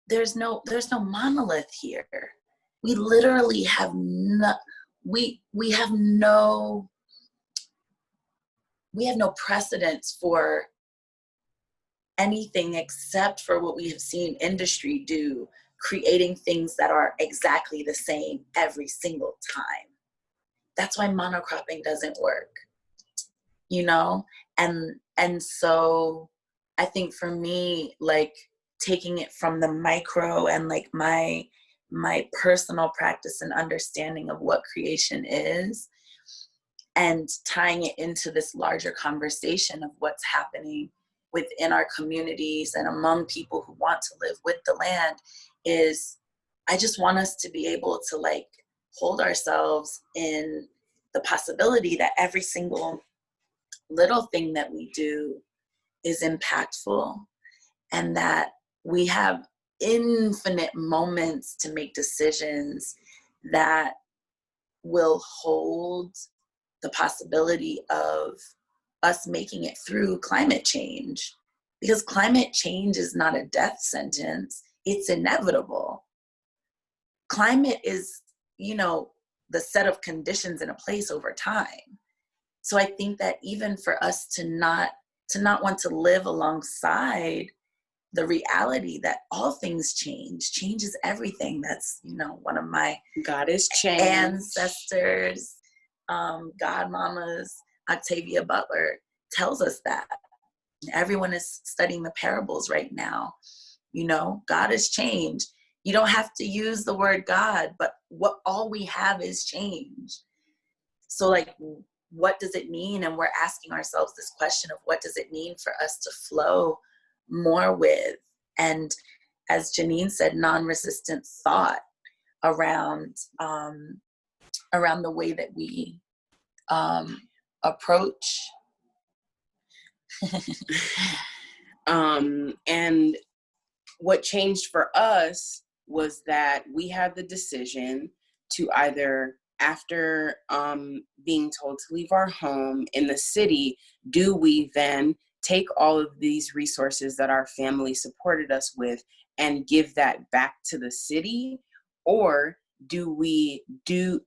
There's no monolith here. We literally have we have no precedence for anything except for what we have seen industry do, creating things that are exactly the same every single time. That's why monocropping doesn't work, and so I think for me, like taking it from the micro and like my personal practice and understanding of what creation is, and tying it into this larger conversation of what's happening within our communities and among people who want to live with the land, is I just want us to be able to like hold ourselves in the possibility that every single little thing that we do is impactful, and that we have infinite moments to make decisions that will hold the possibility of us making it through climate change, because climate change is not a death sentence. It's inevitable. Climate is, you know, the set of conditions in a place over time. So I think that even for us to not want to live alongside the reality that all things change is everything. That's, you know, one of my God is change. Ancestors, godmamas, Octavia Butler tells us that. Everyone is studying the parables right now. You know, God is change. You don't have to use the word God, but what all we have is change. So like, what does it mean? And we're asking ourselves this question of what does it mean for us to flow more with, and as Janine said, non-resistant thought around the way that we approach. And what changed for us was that we had the decision to either, after being told to leave our home in the city, do we then take all of these resources that our family supported us with and give that back to the city? Or do we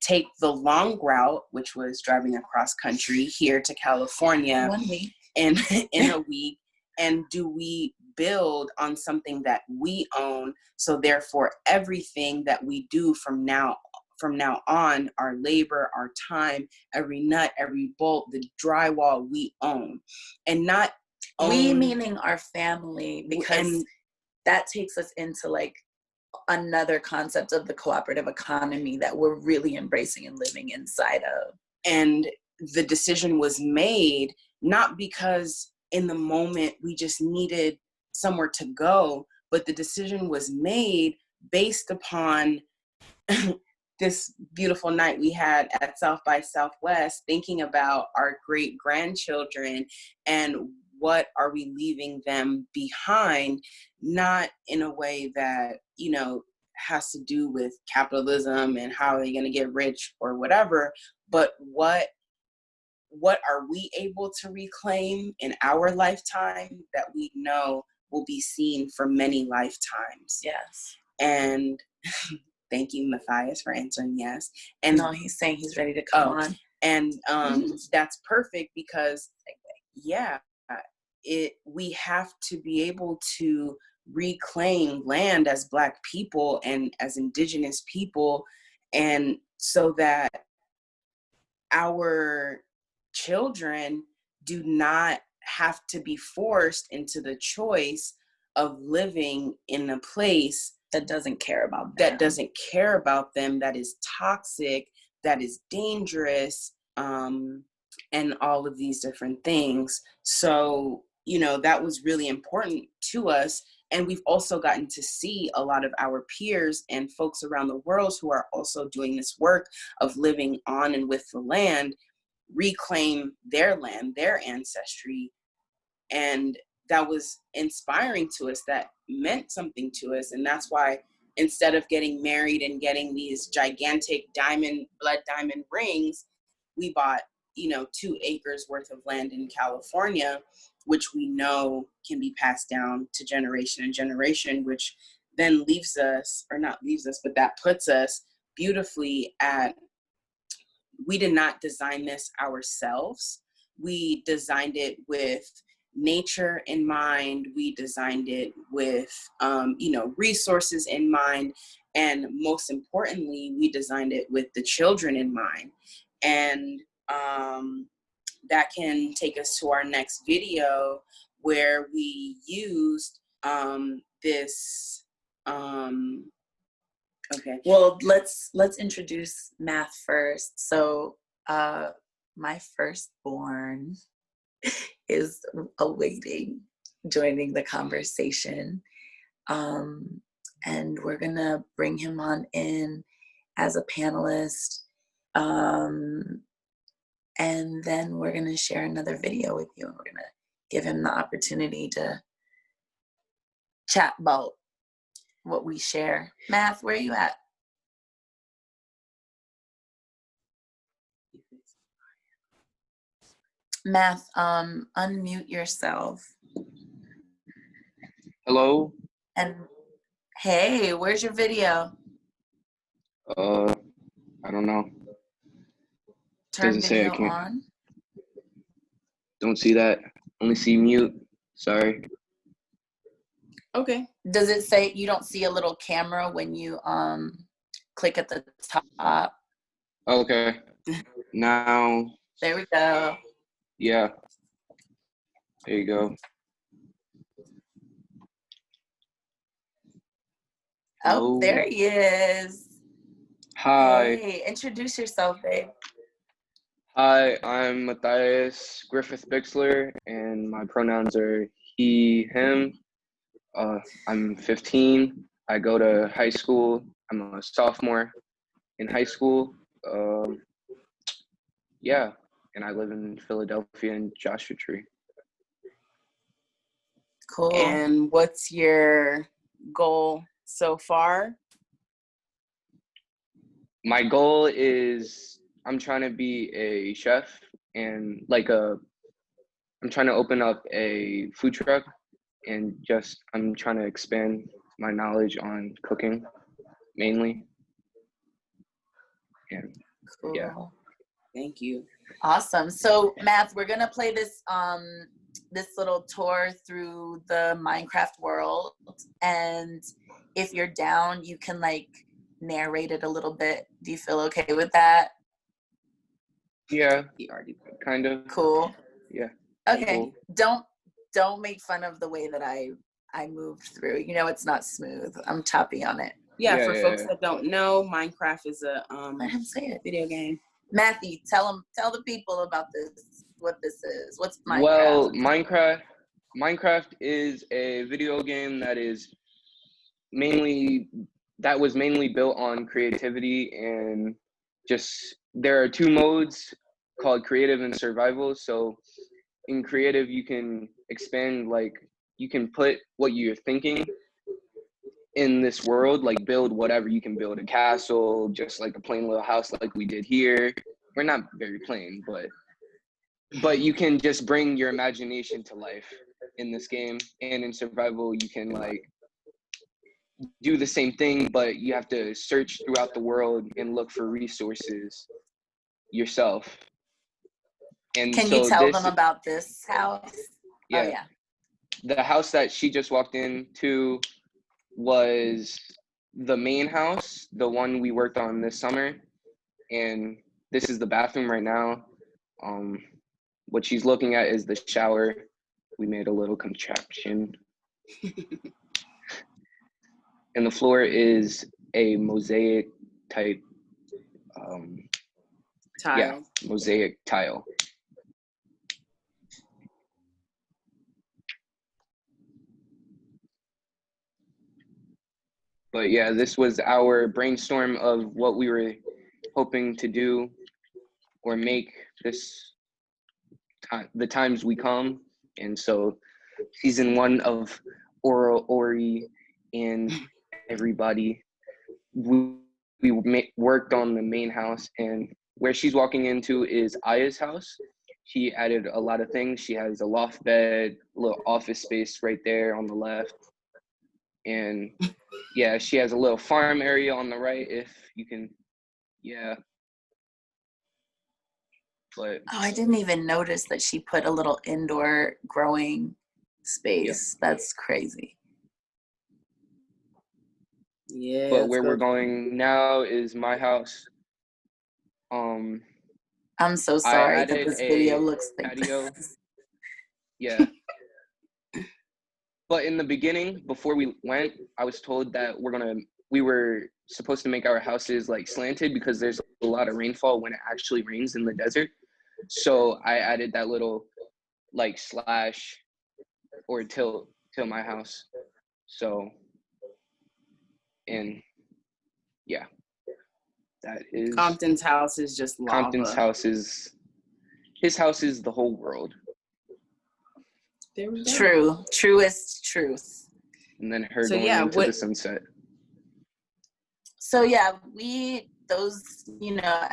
take the long route, which was driving across country here to California 1 week in a week, and do we build on something that we own? So therefore, everything that we do from now on, our labor, our time, every nut, every bolt, the drywall, we own, and not own. We meaning our family, because that takes us into like another concept of the cooperative economy that we're really embracing and living inside of. And the decision was made not because in the moment we just needed somewhere to go, but the decision was made based upon this beautiful night we had at South by Southwest, thinking about our great grandchildren and what are we leaving them behind, not in a way that, you know, has to do with capitalism and how are they going to get rich or whatever, but what are we able to reclaim in our lifetime that we know will be seen for many lifetimes. Yes. And thank you, Matthias, for answering yes. And no, he's saying he's ready to come on. And that's perfect because, yeah, we have to be able to reclaim land as Black people and as Indigenous people, and so that our children do not have to be forced into the choice of living in a place that doesn't care about them, that is toxic, that is dangerous, and all of these different things. So, you know, that was really important to us. And we've also gotten to see a lot of our peers and folks around the world who are also doing this work of living on and with the land, reclaim their land, their ancestry. And that was inspiring to us, that meant something to us. And that's why instead of getting married and getting these gigantic blood diamond rings, we bought, 2 acres worth of land in California, which we know can be passed down to generation and generation, which then but that puts us beautifully at, we did not design this ourselves. We designed it with nature in mind. We designed it with, resources in mind. And most importantly, we designed it with the children in mind. And that can take us to our next video where we used this. Okay. Well, let's introduce Math first. So my firstborn is awaiting joining the conversation. And we're gonna bring him on in as a panelist. And then we're gonna share another video with you, and we're gonna give him the opportunity to chat about what we share. Math, where are you at? Math, unmute yourself. Hello? And hey, where's your video? I don't know. Turn Doesn't say I video can't. on. Don't see that. Only see mute. Sorry. Okay. Does it say you don't see a little camera when you click at the top? Okay. Now, There we go. yeah. There you go. Oh, Hello? there he is. Hi. Hey, introduce yourself, babe. Hi, I'm Matthias Griffith Bixler, and my pronouns are he, him. I'm 15. I go to high school. I'm a sophomore in high school. Yeah, and I live in Philadelphia in Joshua Tree. Cool. And what's your goal so far? My goal is I'm trying to be a chef and I'm trying to open up a food truck and I'm trying to expand my knowledge on cooking mainly. And Cool. yeah. Thank you. Awesome. So, Math, we're gonna play this this little tour through the Minecraft world, and if you're down, you can like narrate it a little bit. Do you feel okay with that? Yeah, He already. kind of. Cool. Yeah. Okay. Cool. Don't make fun of the way that I moved through. You know, it's not smooth. I'm choppy on it. Yeah, Yeah, for yeah, folks yeah. that don't know, Minecraft is a Let him say it. video game. Matthew, tell the people about this. What this is? What's Minecraft? Well, Minecraft is a video game that was mainly built on creativity, and just there are two modes called creative and survival. So in creative you can expand, like you can put what you're thinking in this world, like build whatever. You can build a castle, just like a plain little house like we did here. We're not very plain, but you can just bring your imagination to life in this game. And in survival you can like do the same thing, but you have to search throughout the world and look for resources yourself. And Can so you tell them about this house? Yeah, Oh, yeah. the house that she just walked into was the main house, the one we worked on this summer. And this is the bathroom right now. What she's looking at is the shower. We made a little contraption. And the floor is a mosaic type, Tile. yeah, mosaic tile. But yeah, this was our brainstorm of what we were hoping to do or make this time, the times we come. And so season 1 of Ori and everybody, we worked on the main house, and where she's walking into is Aya's house. She added a lot of things. She has a loft bed, a little office space right there on the left. And yeah, she has a little farm area on the right, if you can, yeah. But Oh, I didn't even notice that she put a little indoor growing space. Yeah. That's crazy. Yeah. But where we're going now is my house. I'm so sorry that this video looks like patio. This. Yeah. But in the beginning, before we went, I was told that we were supposed to make our houses like slanted because there's a lot of rainfall when it actually rains in the desert. So I added that little like slash or tilt to my house. So, and yeah, that is Compton's house is just lava. Compton's house is, his house is the whole world. There we go. True, truest truth. And then her going into the sunset. So yeah,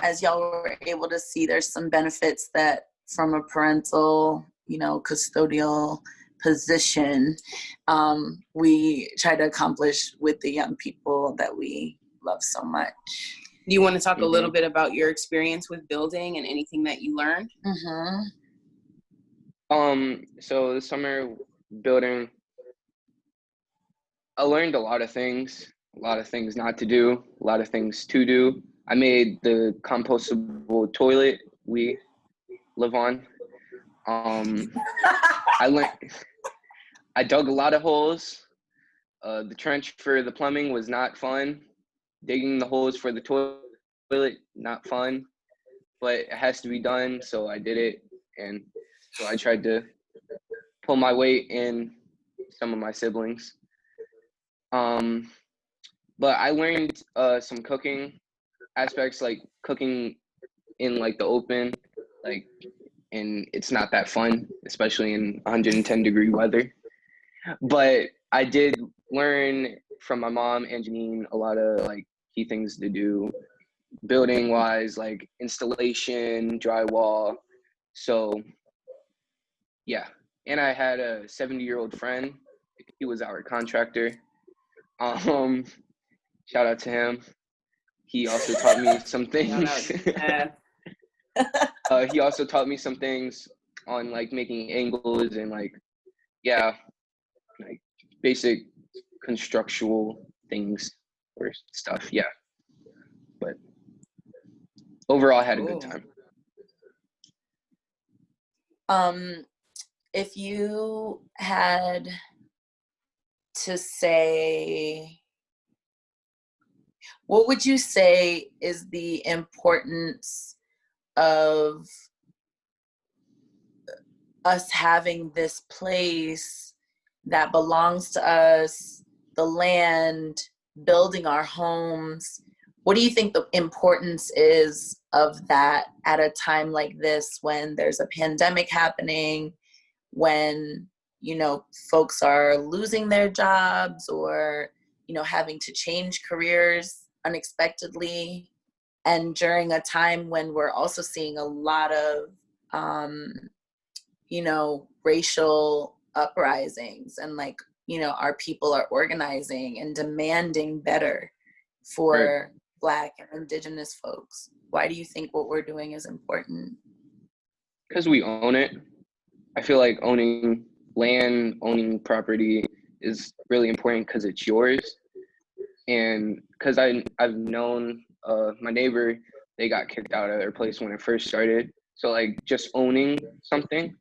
as y'all were able to see, there's some benefits that from a parental, custodial position we try to accomplish with the young people that we love so much. Do you want to talk a little bit about your experience with building and anything that you learned? So this summer building, I learned a lot of things not to do, a lot of things to do. I made the compostable toilet we live on. I dug a lot of holes. The trench for the plumbing was not fun. Digging the holes for the toilet, not fun, but it has to be done, so I did it. And so I tried to pull my weight in some of my siblings. But I learned some cooking aspects, like cooking in like the open, like, and it's not that fun, especially in 110-degree weather. But I did learn from my mom and Janine a lot of like key things to do building wise, like installation, drywall. So yeah. And I had a 70-year-old friend. He was our contractor. Shout out to him. He also taught me some things. He also taught me some things on like making angles and like, yeah, like basic constructual things or stuff. Yeah. But overall, I had a good time. If you had to say, what would you say is the importance of us having this place that belongs to us, the land, building our homes? What do you think the importance is of that at a time like this when there's a pandemic happening, when, you know, folks are losing their jobs or, you know, having to change careers unexpectedly, and during a time when we're also seeing a lot of, you know, racial uprisings and like, you know, our people are organizing and demanding better for Black and Indigenous folks. Why do you think what we're doing is important? Because we own it. I feel like owning land, owning property is really important because it's yours. And because I've known my neighbor, they got kicked out of their place when it first started. So like just owning something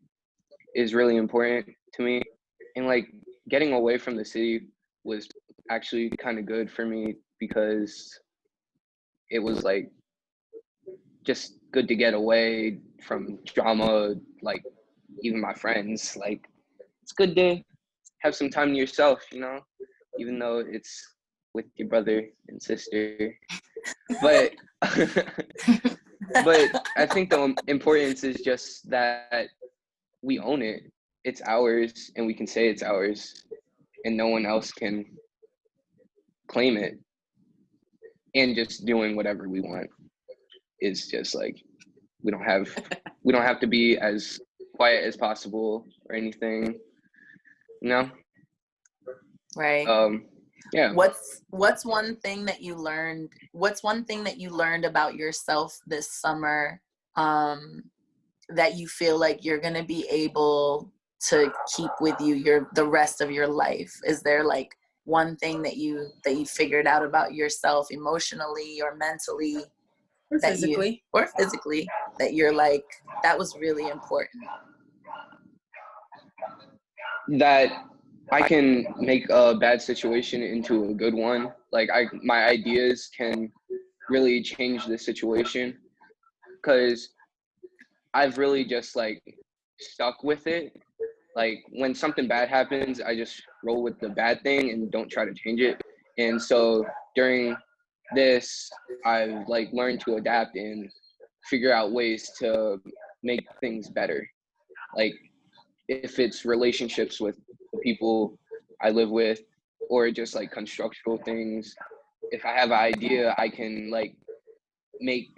is really important to me. And like getting away from the city was actually kind of good for me because it was like just good to get away from drama, like even my friends. Like it's good to have some time to yourself, you know, even though it's with your brother and sister. But but I think the importance is just that we own it. It's ours, and we can say it's ours, and no one else can claim it. And just doing whatever we want is just like we don't have to be as quiet as possible or anything, you know? Right. Yeah. What's one thing that you learned? What's one thing that you learned about yourself this summer that you feel like you're gonna be able to keep with you the rest of your life? Is there like one thing that you figured out about yourself emotionally or mentally or physically that you're like, that was really important? That I can make a bad situation into a good one. Like my ideas can really change the situation because I've really just like stuck with it. Like when something bad happens, I just roll with the bad thing and don't try to change it. And so during this, I've like learned to adapt and figure out ways to make things better. Like if it's relationships with the people I live with or just like constructional things, if I have an idea, I can like make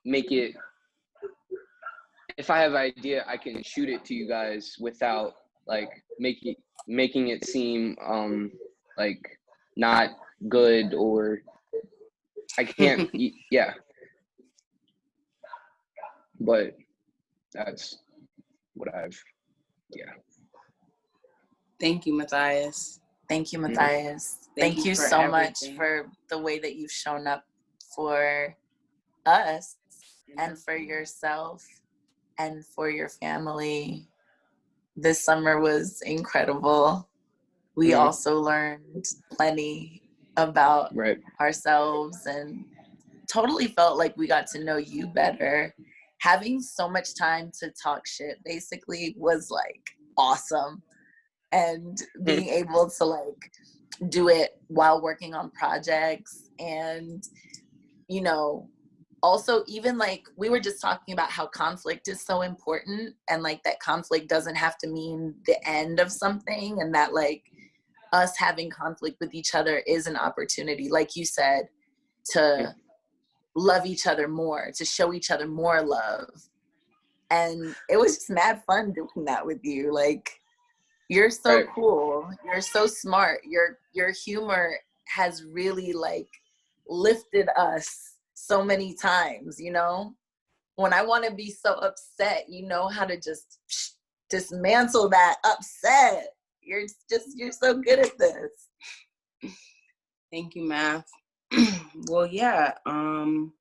it. If I have an idea, I can shoot it to you guys without like making it seem like not good, or I can't yeah, but that's what I've yeah. Thank you, Matthias. Thank you, Matthias. Thank you for so much everything. for the way that you've shown up for us and for yourself and for your family. This summer was incredible. We also learned plenty about Right. ourselves and totally felt like we got to know you better. Having so much time to talk shit basically was like awesome. And being able to like do it while working on projects, and you know, also even like we were just talking about how conflict is so important, and like that conflict doesn't have to mean the end of something, and that like us having conflict with each other is an opportunity, like you said, to love each other more, to show each other more love. And it was just mad fun doing that with you. Like, you're so cool. You're so smart. Your humor has really like lifted us so many times, you know? When I want to be so upset, you know how to just dismantle that upset. You're so good at this. Thank you, Math. Well, yeah. Do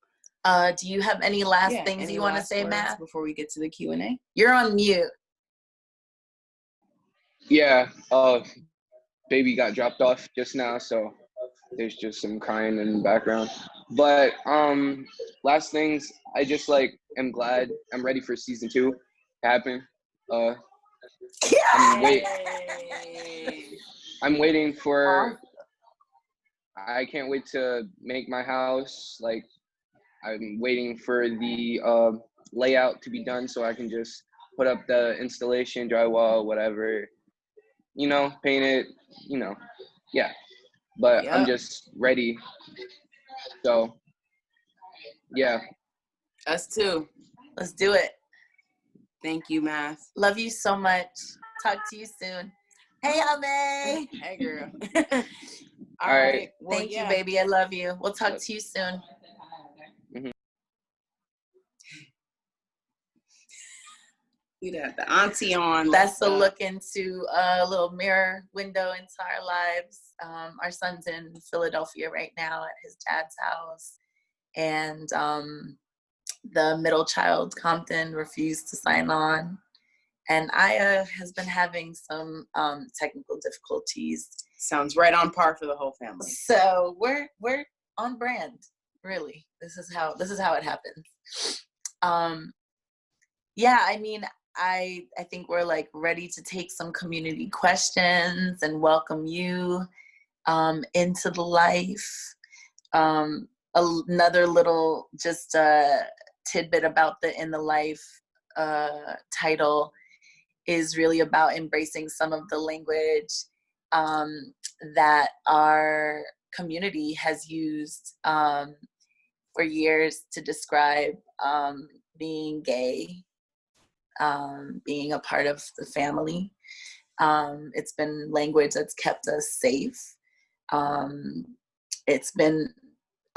you have any last things you want to say, Matt, before we get to the Q&A? You're on mute. Yeah, baby got dropped off just now, so there's just some crying in the background. But last things, I just like am glad I'm ready for season 2 to happen. I'm waiting for. I can't wait to make my house. Like, I'm waiting for the layout to be done so I can just put up the installation, drywall, whatever, you know, paint it, you know, yeah. But I'm just ready. So, yeah. Us too. Let's do it. Thank you, Math. Love you so much. Talk to you soon. Hey, Ame. Hey, girl. All right. Well, thank you, baby. I love you. We'll talk to you soon. We got the auntie on. That's a look into a little mirror window into our lives. Our son's in Philadelphia right now at his dad's house. And the middle child, Compton, refused to sign on. And Aya has been having some technical difficulties. Sounds right on par for the whole family. So we're on brand, really. This is how it happens. Yeah, I mean, I think we're like ready to take some community questions and welcome you into the life. Another little just tidbit about the In the Life title is really about embracing some of the language that our community has used for years to describe being gay, being a part of the family. It's been language that's kept us safe. It's been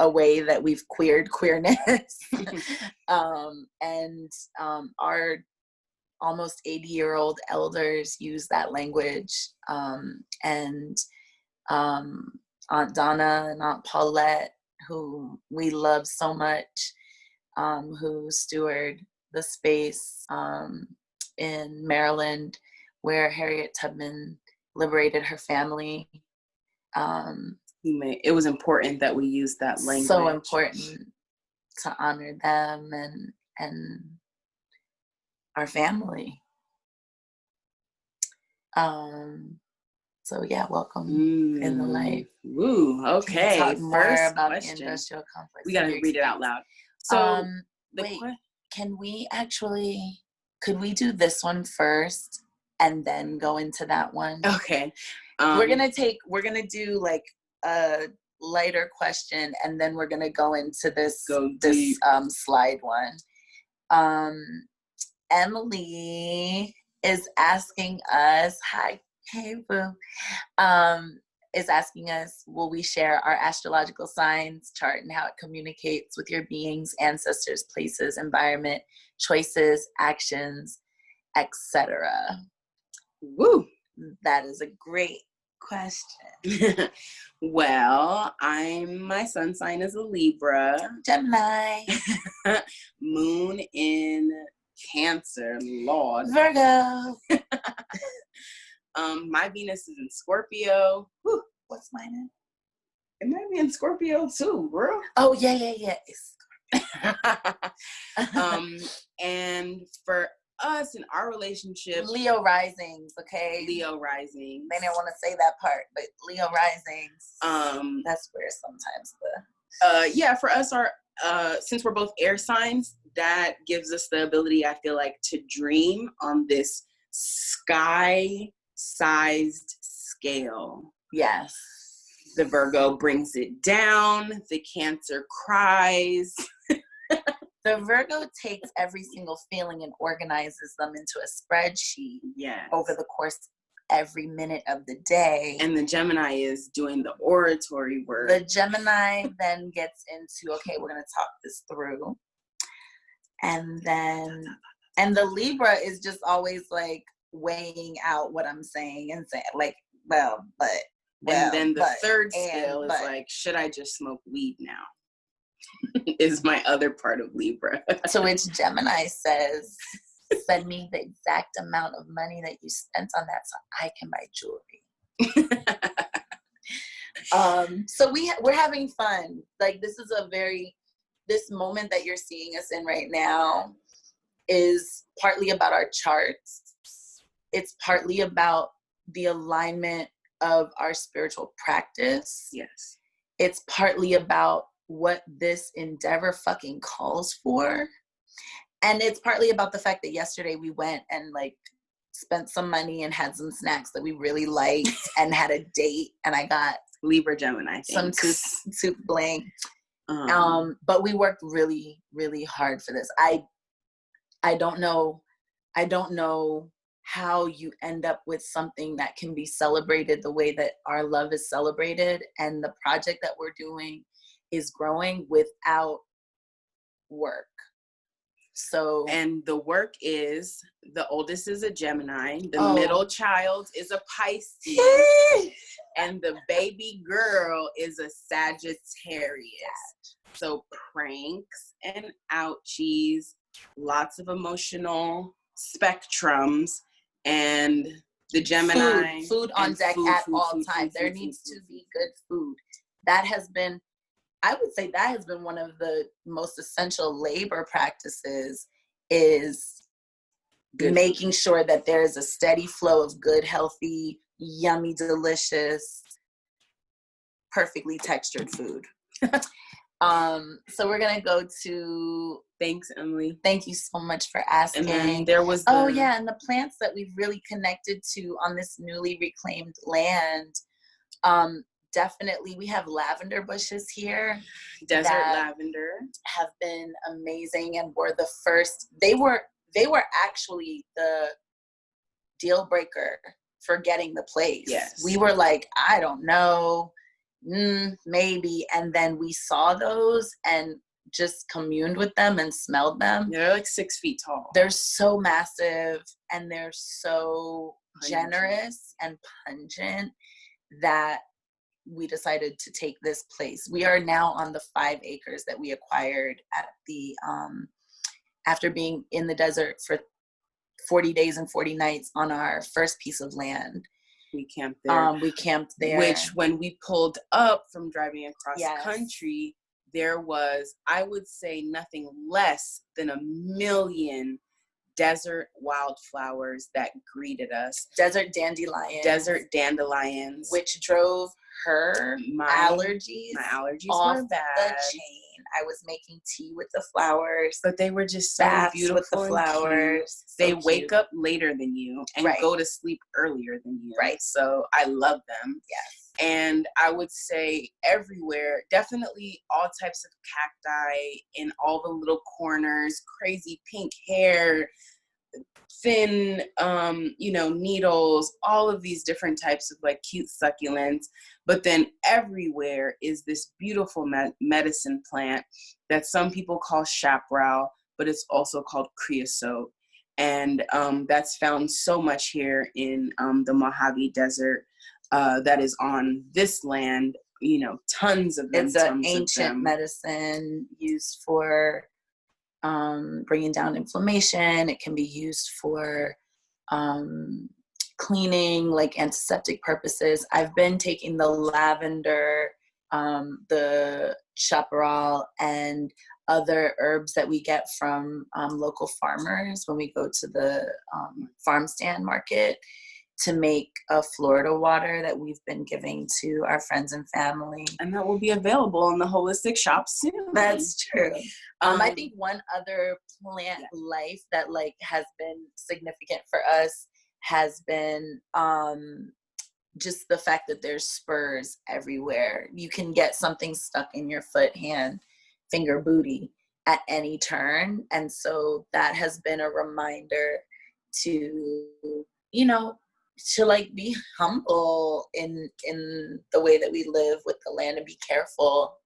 a way that we've queered queerness. And our almost 80-year-old elders use that language. And Aunt Donna and Aunt Paulette, who we love so much, who steward the space in Maryland where Harriet Tubman liberated her family. It was important that we use that language. So important to honor them and our family. So yeah, welcome In the Life. Woo, okay. Talk more First about question. the industrial complex. We gotta read it out loud. So wait, could we do this one first and then go into that one? Okay. We're gonna do like a lighter question and then we're gonna go into this slide one. Emily is asking us, hi, hey, boo, is asking us, will we share our astrological signs chart and how it communicates with your beings, ancestors, places, environment, choices, actions, etc.? Woo! That is a great question. Well, my sun sign is a Libra. Gemini. Moon in Cancer, Lord. Virgo. My Venus is in Scorpio. Whew. What's mine in? It might be in Scorpio too, bro. Oh, yeah. It's And for us in our relationship, Leo risings, okay? Leo rising. They didn't want to say that part, but Leo risings. That's where sometimes yeah, for us, since we're both air signs, that gives us the ability, I feel like, to dream on this sky-sized scale. Yes. The Virgo brings it down. The Cancer cries. The Virgo takes every single feeling and organizes them into a spreadsheet over the course of every minute of the day. And the Gemini is doing the oratory work. The Gemini then gets into, okay, we're going to talk this through. And the Libra is just always like weighing out what I'm saying and saying like, and then the third scale is like, should I just smoke weed now? Is my other part of Libra. To which Gemini says, send me the exact amount of money that you spent on that so I can buy jewelry. So we're having fun. Like this moment that you're seeing us in right now is partly about our charts. It's partly about the alignment of our spiritual practice. Yes. It's partly about what this endeavor fucking calls for. And it's partly about the fact that yesterday we went and like spent some money and had some snacks that we really liked and had a date, and I got Libra Gemini some tooth bling. But we worked really, really hard for this. I don't know how you end up with something that can be celebrated the way that our love is celebrated, and the project that we're doing is growing without work. So, and the work is, the oldest is a Gemini, the middle child is a Pisces, and the baby girl is a Sagittarius. So pranks and ouchies, lots of emotional spectrums, and the Gemini. Food on deck at all times. There needs to be good food. I would say that has been one of the most essential labor practices, is making sure that there is a steady flow of good, healthy, yummy, delicious, perfectly textured food. So we're going to go to... Thanks, Emily. Thank you so much for asking. And then there was and the plants that we've really connected to on this newly reclaimed land. Definitely, we have lavender bushes here. Desert lavender have been amazing, and were the first. They were actually the deal breaker for getting the place. Yes, we were like, I don't know, maybe, and then we saw those and just communed with them and smelled them. They're like 6 feet tall. They're so massive and they're so generous and pungent that we decided to take this place. We are now on the 5 acres that we acquired at the after being in the desert for 40 days and 40 nights on our first piece of land. We camped there. Which, when we pulled up from driving across country, there was, I would say, nothing less than 1 million desert wildflowers that greeted us. Desert dandelions. Which drove her allergies. My allergies off were bad. The chain. I was making tea with the flowers. But they were just so beautiful with the flowers. They wake up later than you and go to sleep earlier than you. Right. So I love them. Yes. And I would say everywhere, definitely all types of cacti in all the little corners, crazy pink hair, thin, needles, all of these different types of like cute succulents. But then everywhere is this beautiful medicine plant that some people call chaparral, but it's also called creosote. And that's found so much here in the Mojave Desert that is on this land, tons of them. It's an ancient medicine used for bringing down inflammation. It can be used for cleaning, like antiseptic purposes. I've been taking the lavender, the chaparral, and other herbs that we get from local farmers when we go to the farm stand market to make a Florida water that we've been giving to our friends and family. And that will be available in the holistic shop soon. That's true. I think one other plant life that like has been significant for us has been just the fact that there's spurs everywhere. You can get something stuck in your foot, hand, finger, booty at any turn. And so that has been a reminder to, to like be humble in the way that we live with the land and be careful.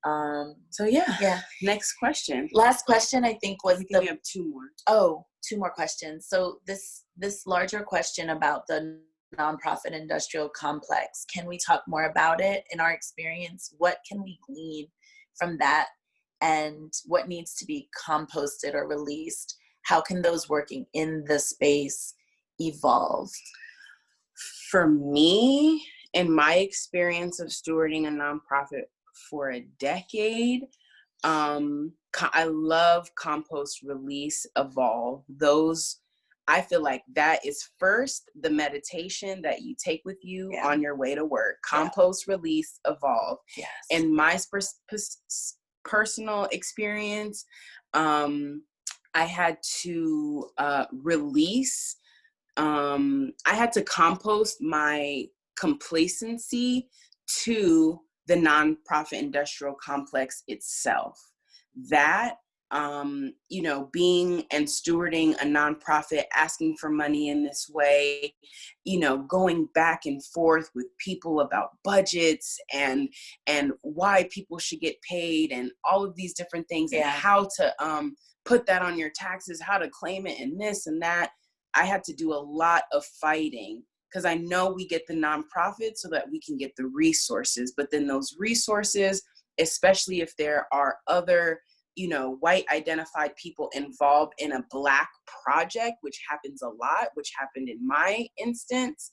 So yeah. Next question. Last question, I think, was we have two more. Oh, two more questions. So this larger question about the nonprofit industrial complex, can we talk more about it? In our experience, what can we glean from that, and what needs to be composted or released? How can those working in the space evolve? For me, in my experience of stewarding a nonprofit for a decade, I love compost, release, evolve. Those, I feel like that is first the meditation that you take with you on your way to work. Compost, release, evolve. Yes. In my personal experience, I had to release. I had to compost my complacency to the nonprofit industrial complex itself. That, being and stewarding a nonprofit, asking for money in this way, going back and forth with people about budgets and why people should get paid and all of these different things and how to put that on your taxes, how to claim it and this and that. I had to do a lot of fighting because I know we get the nonprofit so that we can get the resources, but then those resources, especially if there are other, white identified people involved in a Black project, which happens a lot, which happened in my instance,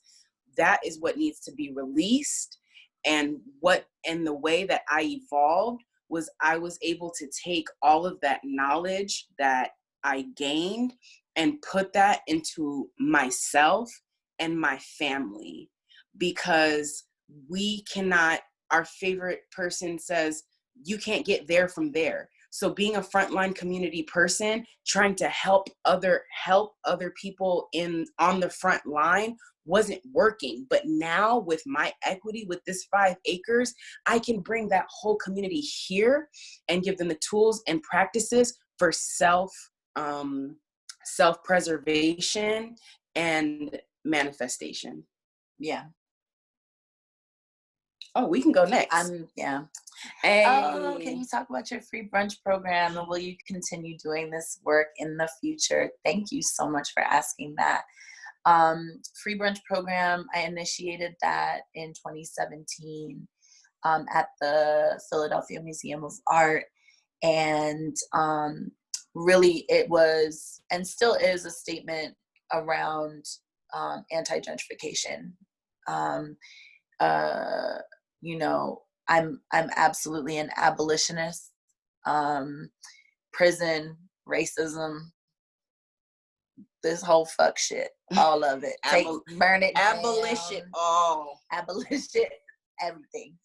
that is what needs to be released. And the way that I evolved was I was able to take all of that knowledge that I gained and put that into myself and my family, because we cannot, our favorite person says, you can't get there from there. So being a frontline community person, trying to help other people on the front line wasn't working. But now with my equity, with this 5 acres, I can bring that whole community here and give them the tools and practices for self-preservation and manifestation. Yeah. Oh, we can go next. Hey. Oh, can you talk about your free brunch program, and will you continue doing this work in the future? Thank you so much for asking that. Free brunch program, I initiated that in 2017 at the Philadelphia Museum of Art, and really it was and still is a statement around anti-gentrification. I'm absolutely an abolitionist. Prison, racism, this whole fuck shit, all of it. Burn it down. Abolish it all. Abolish it, everything.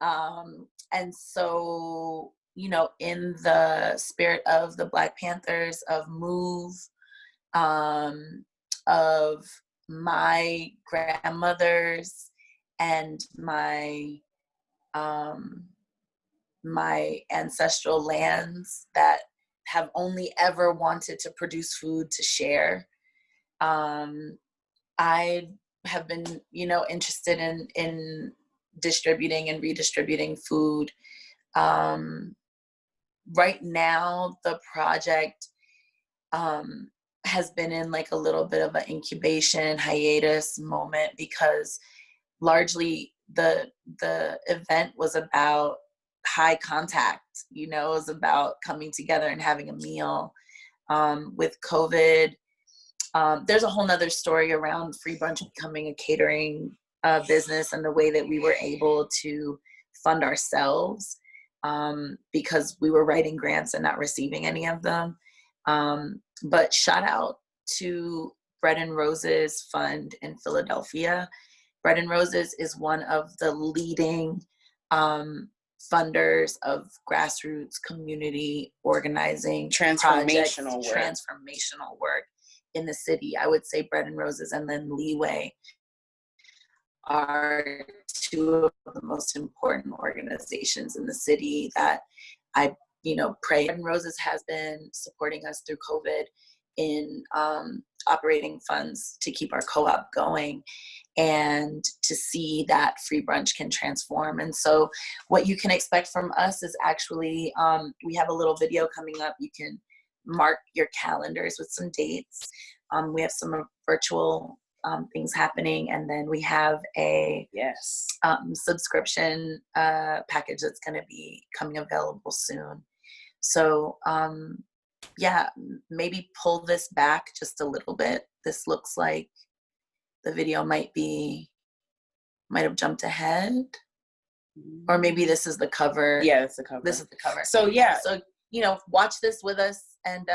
And so, in the spirit of the Black Panthers, of MOVE, of my grandmothers and my ancestral lands that have only ever wanted to produce food to share. I have been, interested in distributing and redistributing food. Right now, the project has been in like a little bit of an incubation hiatus moment, because largely the event was about high contact. It was about coming together and having a meal. With COVID, there's a whole nother story around Free Brunch becoming a catering business, and the way that we were able to fund ourselves, because we were writing grants and not receiving any of them. But shout out to Bread and Roses Fund in Philadelphia. Bread and Roses is one of the leading funders of grassroots community organizing, transformational work in the city. I would say Bread and Roses and then Leeway are two of the most important organizations in the city that I pray. Bread and Roses has been supporting us through COVID in operating funds to keep our co-op going, and to see that Free Brunch can transform. And so what you can expect from us is actually, we have a little video coming up. You can mark your calendars with some dates. We have some virtual things happening, and then we have a subscription package that's going to be coming available soon. So maybe pull this back just a little bit. This looks like the video might have jumped ahead, or maybe this is the cover. Yeah, it's the cover. This is the cover. So watch this with us and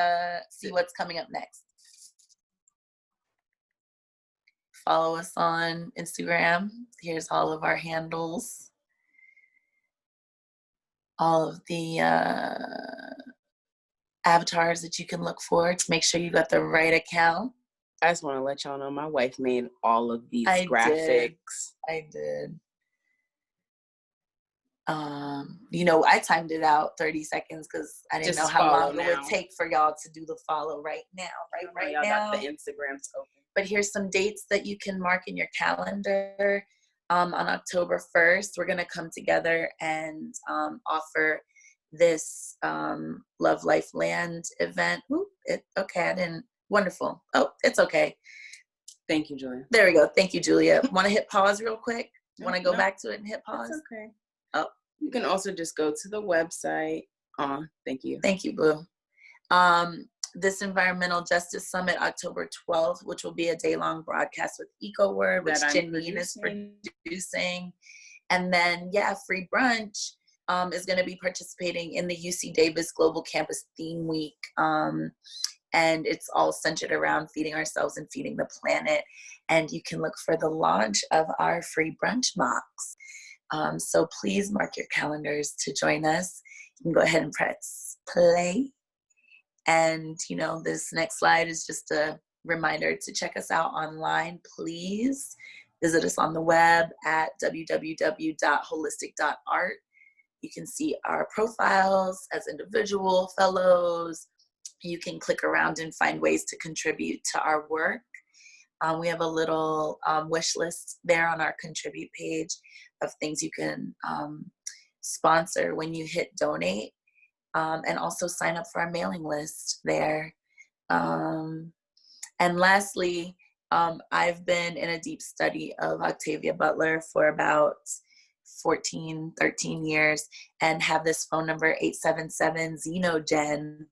see what's coming up next. Follow us on Instagram. Here's all of our handles. All of the avatars that you can look for to make sure you got the right account. I just want to let y'all know my wife made all of these graphics. I did. I timed it out 30 seconds because I didn't know how long it would take for y'all to do the follow right now. Right y'all now. Got the Instagrams open. But here's some dates that you can mark in your calendar. On October 1st, we're going to come together and offer this Love Life Land event. Wonderful. Oh, it's okay. Thank you, Julia. There we go. Thank you, Julia. Want to hit pause real quick? Want to go back to it and hit pause? That's okay. Oh. You can also just go to the website. Thank you. Thank you, Boo. This Environmental Justice Summit, October 12th, which will be a day-long broadcast with EcoWord, which Janine is producing. And then, Free Brunch is going to be participating in the UC Davis Global Campus Theme Week. And it's all centered around feeding ourselves and feeding the planet. And you can look for the launch of our Free Brunch box. So please mark your calendars to join us. You can go ahead and press play. And, this next slide is just a reminder to check us out online. Please visit us on the web at www.holistic.art. You can see our profiles as individual fellows. You can click around and find ways to contribute to our work. We have a little wish list there on our contribute page of things you can sponsor when you hit donate, and also sign up for our mailing list there. And lastly, I've been in a deep study of Octavia Butler for about 13 years, and have this phone number 877-XENOGEN,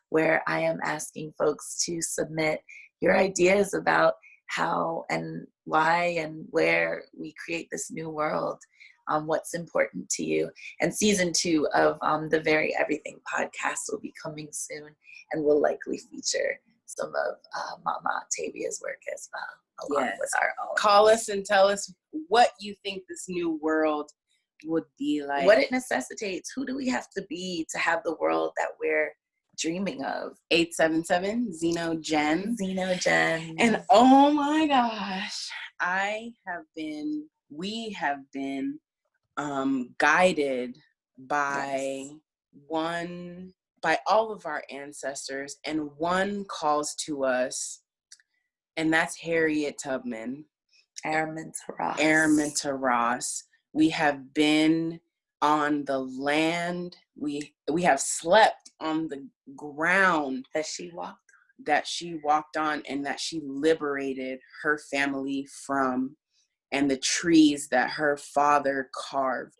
where I am asking folks to submit your ideas about how and why and where we create this new world, what's important to you. And season 2 of the Very Everything podcast will be coming soon, and will likely feature some of Mama Octavia's work as well, along with our own. Call us and tell us what you think this new world would be like. What it necessitates. Who do we have to be to have the world that we're dreaming of? 877-XENOGEN. And oh my gosh, we have been guided by one by all of our ancestors, and one calls to us, and that's Harriet Tubman. Araminta Ross. We have been on the land. We have slept on the ground that she walked on, and that she liberated her family from, and the trees that her father carved.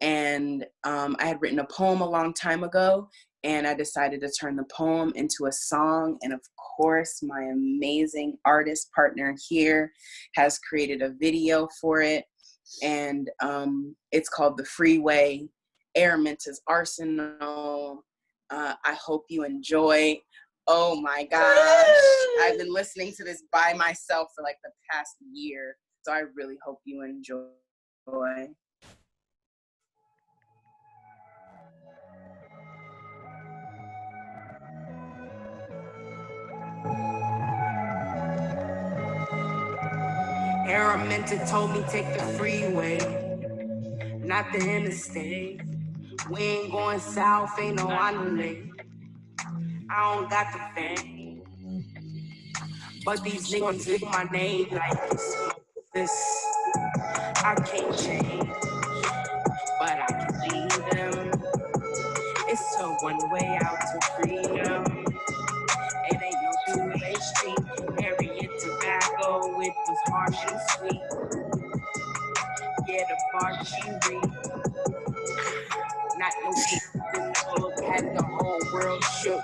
And I had written a poem a long time ago, and I decided to turn the poem into a song. And of course, my amazing artist partner here has created a video for it. And it's called The Freeway, Araminta's Arsenal. I hope you enjoy. Oh my gosh. I've been listening to this by myself for like the past year. So I really hope you enjoy. Araminta told me take the freeway, not the interstate. We ain't going south, ain't no underlay. I don't got the fame, but these niggas take my name like this. I can't change, but I can lead them. It's a one-way out to freedom. It ain't no two-way street. Harriet tobacco, it was harsh and sweet. Yeah, the bar she read. Not no people in the book, had the whole world shook.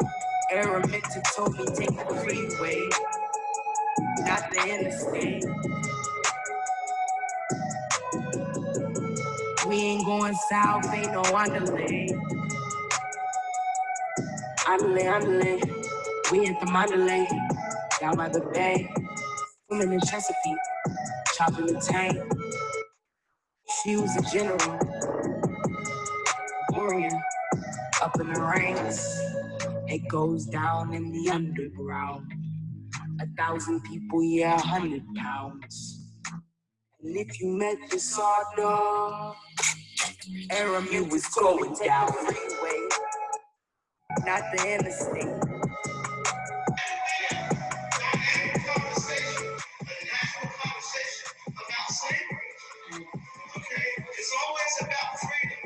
Araminta told me take the freeway, not the interstate. We ain't going south, ain't no underlay. Underlay. We at the Mandalay, down by the bay. Women in Chesapeake, chopping the tank. She was a general, warrior, up in the ranks. It goes down in the underground. 1,000 people, yeah, 100 pounds. And if you met the sawdog, Aramir was going down the freeway, not the interstate. It's always about freedom.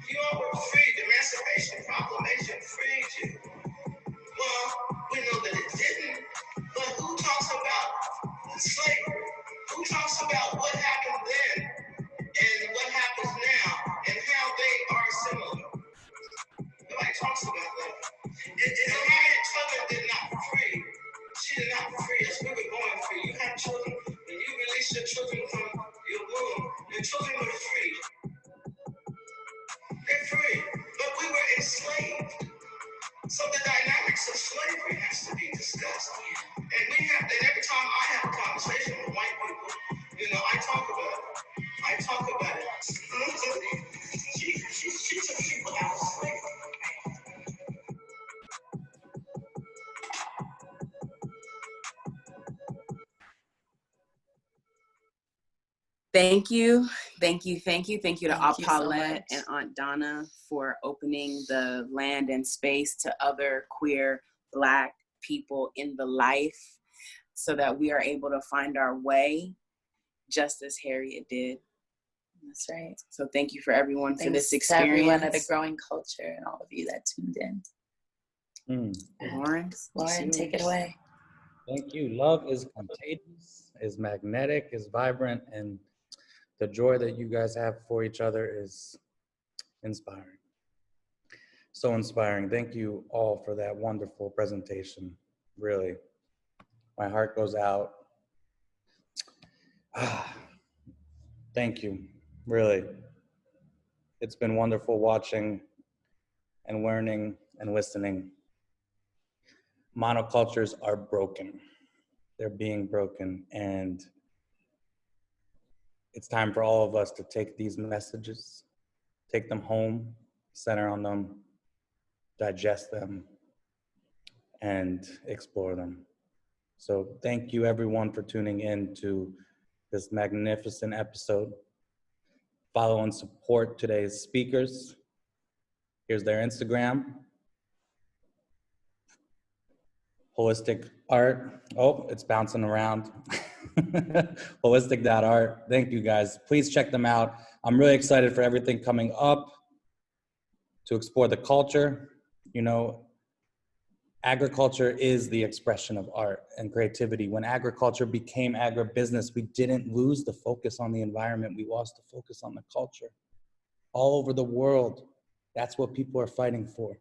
You all were free. The Emancipation Proclamation freed you. Well, we know that it didn't. But who talks about slavery? Who talks about what happened then and what happens now and how they are similar? Nobody talks about that. Harriet Tubman did not free. She did not free us. We were born free. You have children. When you release your children from your womb, your children were free. They're free. But we were enslaved. So the dynamics of slavery has to be discussed. And we have that every time I have a conversation with white people, you know, I talk about it. She took people out of slavery. Thank you to Aunt Paulette and Aunt Donna for opening the land and space to other queer Black people in the life so that we are able to find our way just as Harriet did. That's right. So thank you for everyone for this experience. To everyone at the Growing Culture and all of you that tuned in. Lauren, take it away. Thank you. Love is contagious, is magnetic, is vibrant, and the joy that you guys have for each other is inspiring. So inspiring. Thank you all for that wonderful presentation. Really, my heart goes out. Thank you, really. It's been wonderful watching and learning and listening. Monocultures are broken. They're being broken, and it's time for all of us to take these messages, take them home, center on them, digest them, and explore them. So thank you everyone for tuning in to this magnificent episode. Follow and support today's speakers. Here's their Instagram. Holistic art. Oh, it's bouncing around. Holistic.art. Thank you guys. Please check them out. I'm really excited for everything coming up to explore the culture. You know, agriculture is the expression of art and creativity. When agriculture became agribusiness, we didn't lose the focus on the environment. We lost the focus on the culture. All over the world, that's what people are fighting for.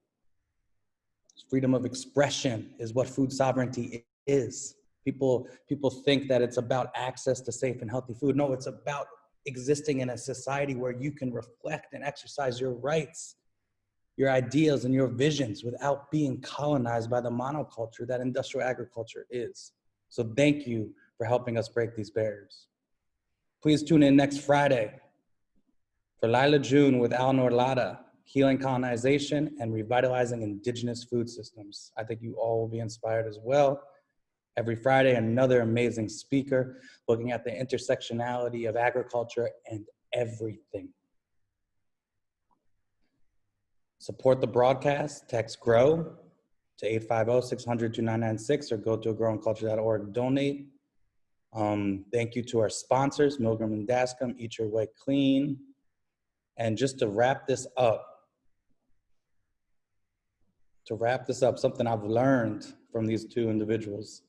Freedom of expression is what food sovereignty is. People think that it's about access to safe and healthy food. No, it's about existing in a society where you can reflect and exercise your rights, your ideas and your visions without being colonized by the monoculture that industrial agriculture is. So thank you for helping us break these barriers. Please tune in next Friday for Lila June with Al Norlada, Healing Colonization and Revitalizing Indigenous Food Systems. I think you all will be inspired as well. Every Friday, another amazing speaker looking at the intersectionality of agriculture and everything. Support the broadcast, text GROW to 850-600-2996 or go to growingculture.org, donate. Thank you to our sponsors, Milgram and Dascom, Eat Your Way Clean. And just to wrap this up, something I've learned from these two individuals.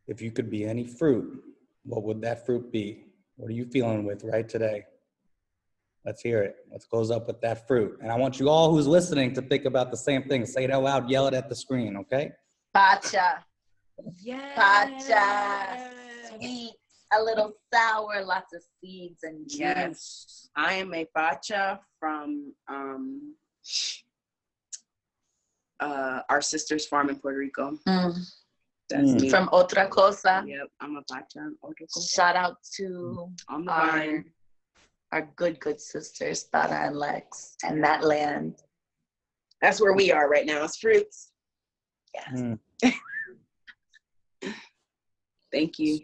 If you could be any fruit, what would that fruit be? What are you feeling with right today? Let's hear it. Let's close up with that fruit. And I want you all who's listening to think about the same thing. Say it out loud, yell it at the screen, okay? Pacha. Yes. Pacha. Sweet, a little sour, lots of seeds and juice. Yes. I am a facha from our sister's farm in Puerto Rico. That's me. From Otra Cosa. Yep, I'm a facha. Shout out to On the vine. our good sisters, Tana and Lex, and that land. That's where we are right now. It's fruits. Yes. Thank you.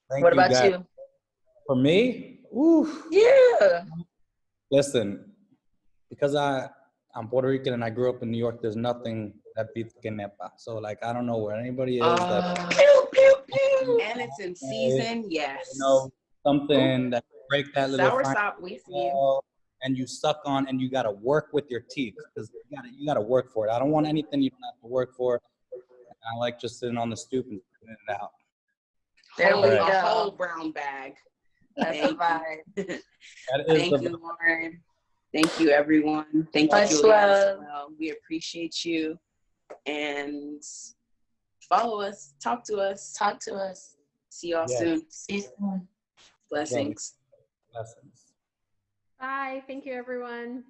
What about you? For me? Ooh. Yeah. Listen, because I'm Puerto Rican and I grew up in New York, there's nothing that beats quenepa. So like, I don't know where anybody is that. Pew, pew, pew. And it's in season, yes. You know, something that break that little Sour fine sop, we see you. and you suck on, and you got to work with your teeth because you got to work for it. I don't want anything you don't have to work for. I like just sitting on the stoop and spitting it out. There we A go. whole brown bag. That's a vibe. Thank you, Lauren. Thank you, everyone. Thank you, Much Julia, as love. well. We appreciate you. And follow us. Talk to us. Talk to us. See y'all Yes. soon. See you soon. Blessings. Blessings. Bye. Thank you, everyone.